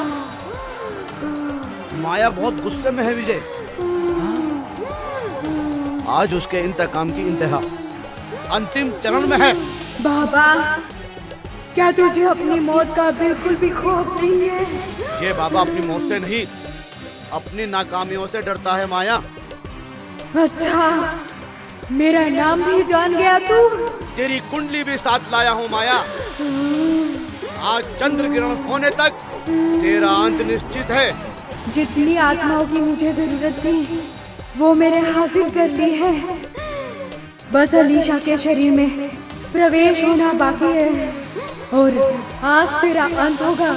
Speaker 10: माया बहुत गुस्से में है विजय। आज उसके इंतकाम की इंतहा अंतिम चरण में है।
Speaker 17: बाबा, क्या तुझे अपनी मौत का बिल्कुल भी खौफ नहीं है?
Speaker 10: ये बाबा अपनी मौत से नहीं, अपनी नाकामियों से डरता है माया।
Speaker 17: अच्छा, मेरा नाम भी जान गया तू?
Speaker 10: तेरी कुंडली भी साथ लाया हूँ माया। आज चंद्र ग्रहण होने तक तेरा अंत निश्चित है।
Speaker 17: जितनी आत्माओं की मुझे जरूरत थी वो मैंने हासिल कर ली है। बस अलीशा के शरीर में प्रवेश होना बाकी है और आज तेरा अंत होगा।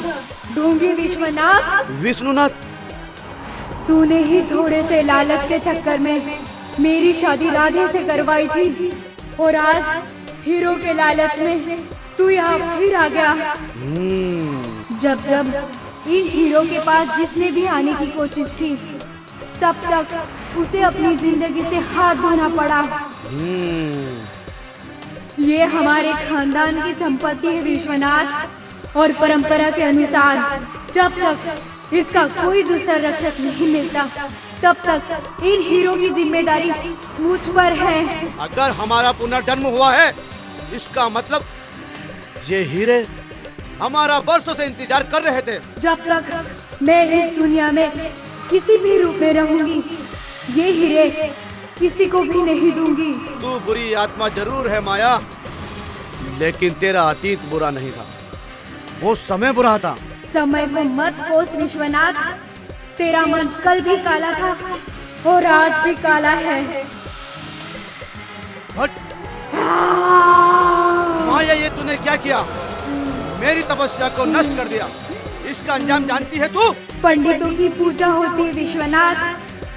Speaker 17: ढोंगी विश्वनाथ,
Speaker 10: विष्णुनाथ,
Speaker 17: तूने ही थोड़े से लालच के चक्कर में मेरी शादी राधे से करवाई थी और आज हीरो के लालच में तू यहाँ फिर आ गया। जब जब इन हीरो के पास जिसने भी आने की कोशिश की तब तक उसे अपनी जिंदगी से हाथ धोना पड़ा। ये हमारे खानदान की संपत्ति है विश्वनाथ, और परंपरा के अनुसार जब तक इसका कोई दूसरा रक्षक नहीं मिलता तब तक इन हीरो की जिम्मेदारी मुझ पर है।
Speaker 10: अगर हमारा पुनर्जन्म हुआ है इसका मतलब ये हीरे हमारा बरसों से इंतजार कर रहे थे।
Speaker 17: जब तक मैं इस दुनिया में किसी भी रूप में रहूंगी ये हीरे किसी को भी नहीं दूंगी।
Speaker 10: तू बुरी आत्मा जरूर है माया, लेकिन तेरा अतीत बुरा नहीं था, वो समय बुरा था।
Speaker 17: समय को मत कोस विश्वनाथ, तेरा मन कल भी काला था और आज भी काला है।
Speaker 10: माया, ये तूने क्या किया? मेरी तपस्या को नष्ट कर दिया।
Speaker 15: इसका अंजाम जानती है तू?
Speaker 17: पंडितों की पूजा होती है विश्वनाथ,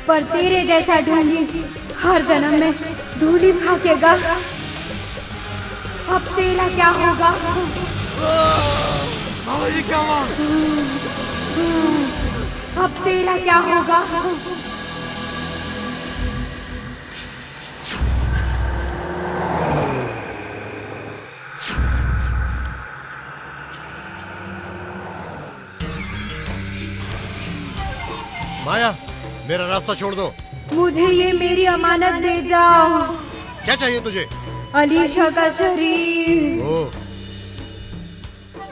Speaker 17: पर तेरे जैसा ढोंगी हर जन्म में धूली फाकेगा। अब तेरा क्या होगा? अब तेरा क्या होगा?
Speaker 14: माया, मेरा रास्ता छोड़ दो।
Speaker 17: मुझे ये मेरी अमानत दे जाओ।
Speaker 14: क्या चाहिए तुझे?
Speaker 17: अलीशा का शरीर।
Speaker 14: ओ,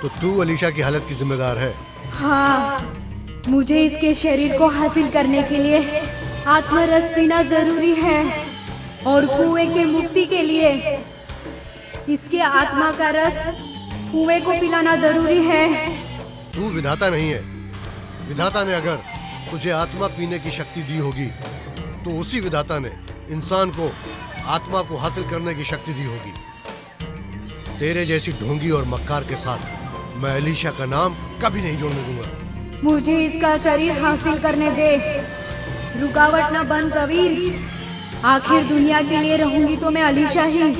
Speaker 14: तो तू अलीशा की हालत की जिम्मेदार है?
Speaker 17: हाँ, मुझे इसके शरीर को हासिल करने के लिए आत्मरस पीना जरूरी है, और कुएं के मुक्ति के लिए इसके आत्मा का रस कुएं को पिलाना जरूरी है।
Speaker 14: तू विधाता नहीं है। विधाता ने अगर तुझे आत्मा पीने की शक्ति दी होगी, तो उसी विधाता ने इंसान को आत्मा को हासिल करने की शक्ति दी होगी। तेरे जैसी ढोंगी और मक्कार के साथ मैं अलीशा का नाम कभी नहीं जोड़ने दूंगा।
Speaker 17: मुझे इसका शरीर हासिल करने दे। रुकावट न बन कबीर। आखिर दुनिया के लिए रहूंगी तो मैं अलीशा ही,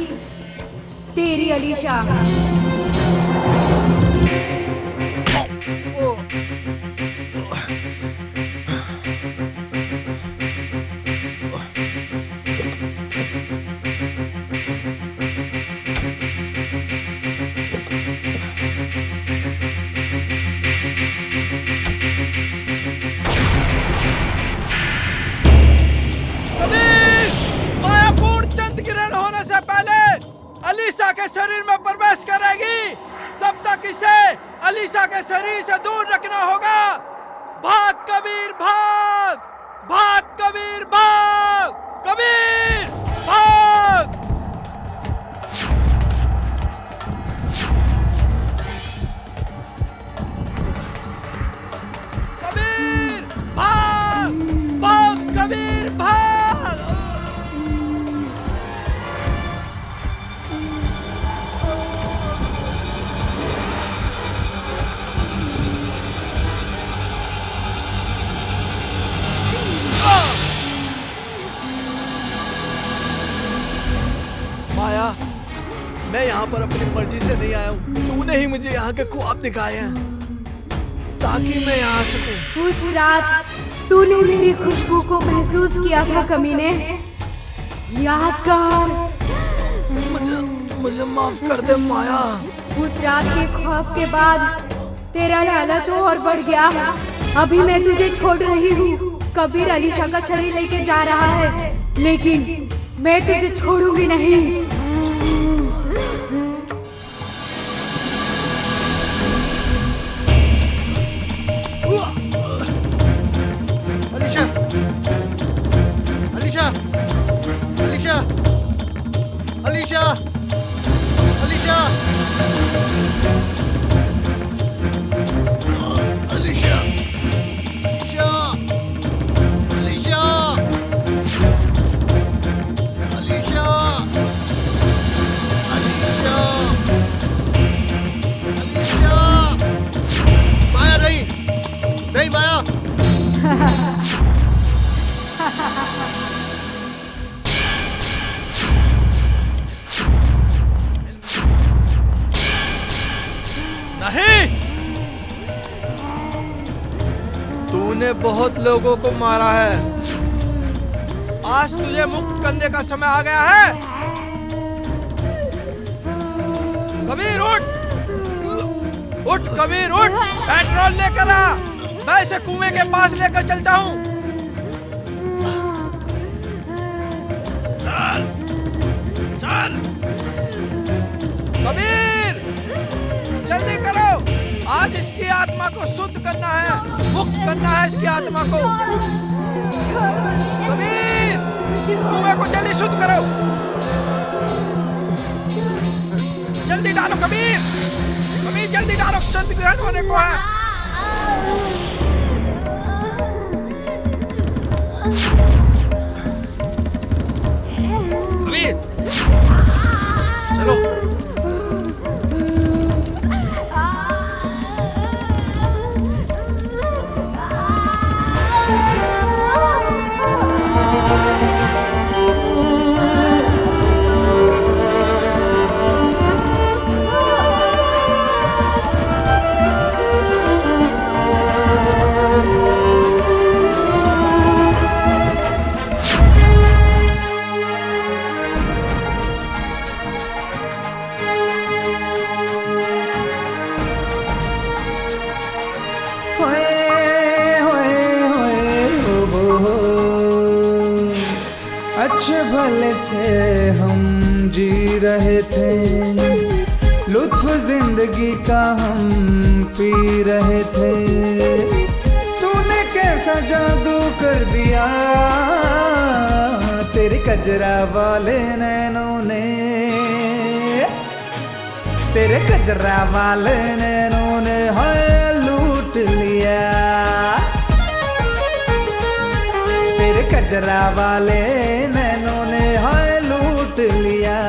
Speaker 17: तेरी अलीशा।
Speaker 7: अलीशा के शरीर में प्रवेश करेगी, तब तक इसे अलीशा के शरीर से दूर रखना होगा। भाग कबीर भाग, भाग कबीर भाग, कबीर भाग। कबीर भाग, भाग कबीर भाग। माया, मैं यहाँ पर अपनी मर्जी से नहीं आया हूँ। तूने ही मुझे यहाँ के ख्वाब दिखाए हैं ताकि मैं यहाँ आ सकूँ।
Speaker 17: उस रात तूने मेरी खुशबू को महसूस किया था कमीने, याद कर।
Speaker 7: मुझे माफ कर दे माया।
Speaker 17: उस रात के ख्वाब के बाद तेरा लालच और बढ़ गया। अभी मैं तुझे छोड़ रही हूँ। कबीर अलीशा का शरीर लेके जा रहा है, लेकिन मैं तुझे छोड़ूंगी नहीं।
Speaker 14: अलीशा, अलीशा, अलीशा, अलीशा, अलीशा, अलीशा, अलीशा, अलीशा, अलीशा, अलीशा, माया नहीं, नहीं माया।
Speaker 7: नहीं, तूने बहुत लोगों को मारा है। आज तुझे मुक्त करने का समय आ गया है। कबीर उठ, उठ कबीर उठ, पेट्रोल लेकर आ। मैं इसे कुएं के पास लेकर चलता हूँ। चल, चल। कबीर, जल्दी करो। आज इसकी आत्मा को शुद्ध करना है, मुक्त करना है इसकी आत्मा को। कबीर, कुएं को जल्दी शुद्ध करो। जल्दी डालो कबीर, कबीर जल्दी डालो, चंद्र ग्रहण होने को है। कबीर, चलो।
Speaker 18: जिंदगी का हम पी रहे थे, तूने कैसा जादू कर दिया तेरे कजरा वाले नैनों ने, तेरे कजरा वाले नैनों ने हाय लूट लिया, तेरे कजरा वाले नैनों ने हाय लूट लिया।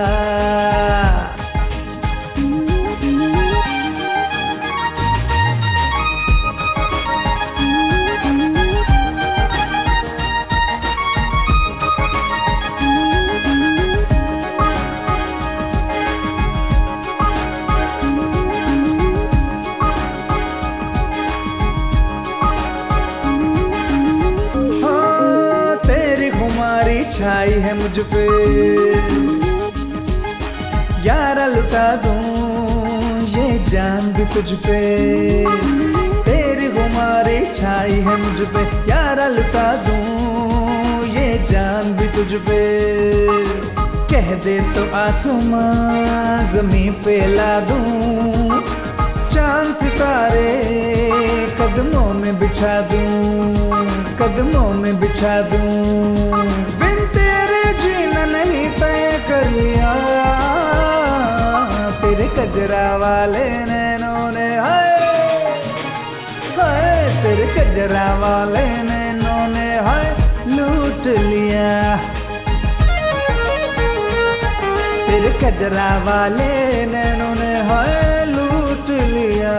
Speaker 18: छाई है मुझ पे यारा लुटा दूं ये जान भी तुझ पे, तेरी खुमारी छाई है मुझ पे यारा लुटा दूं ये जान भी तुझ पे, कह दे तो आसमां ज़मीं पे ला दूं, चांद सितारे कदमों में बिछा दूं, कदमों में बिछा दूं, बिन तेरे जीना नहीं तय कर लिया तेरे कजरा वाले नैनों ने, हाय हाय तेरे कजरा वाले नैनों ने हाय लूट लिया, तेरे कजरा वाले नैनों ने हाय लूट लिया।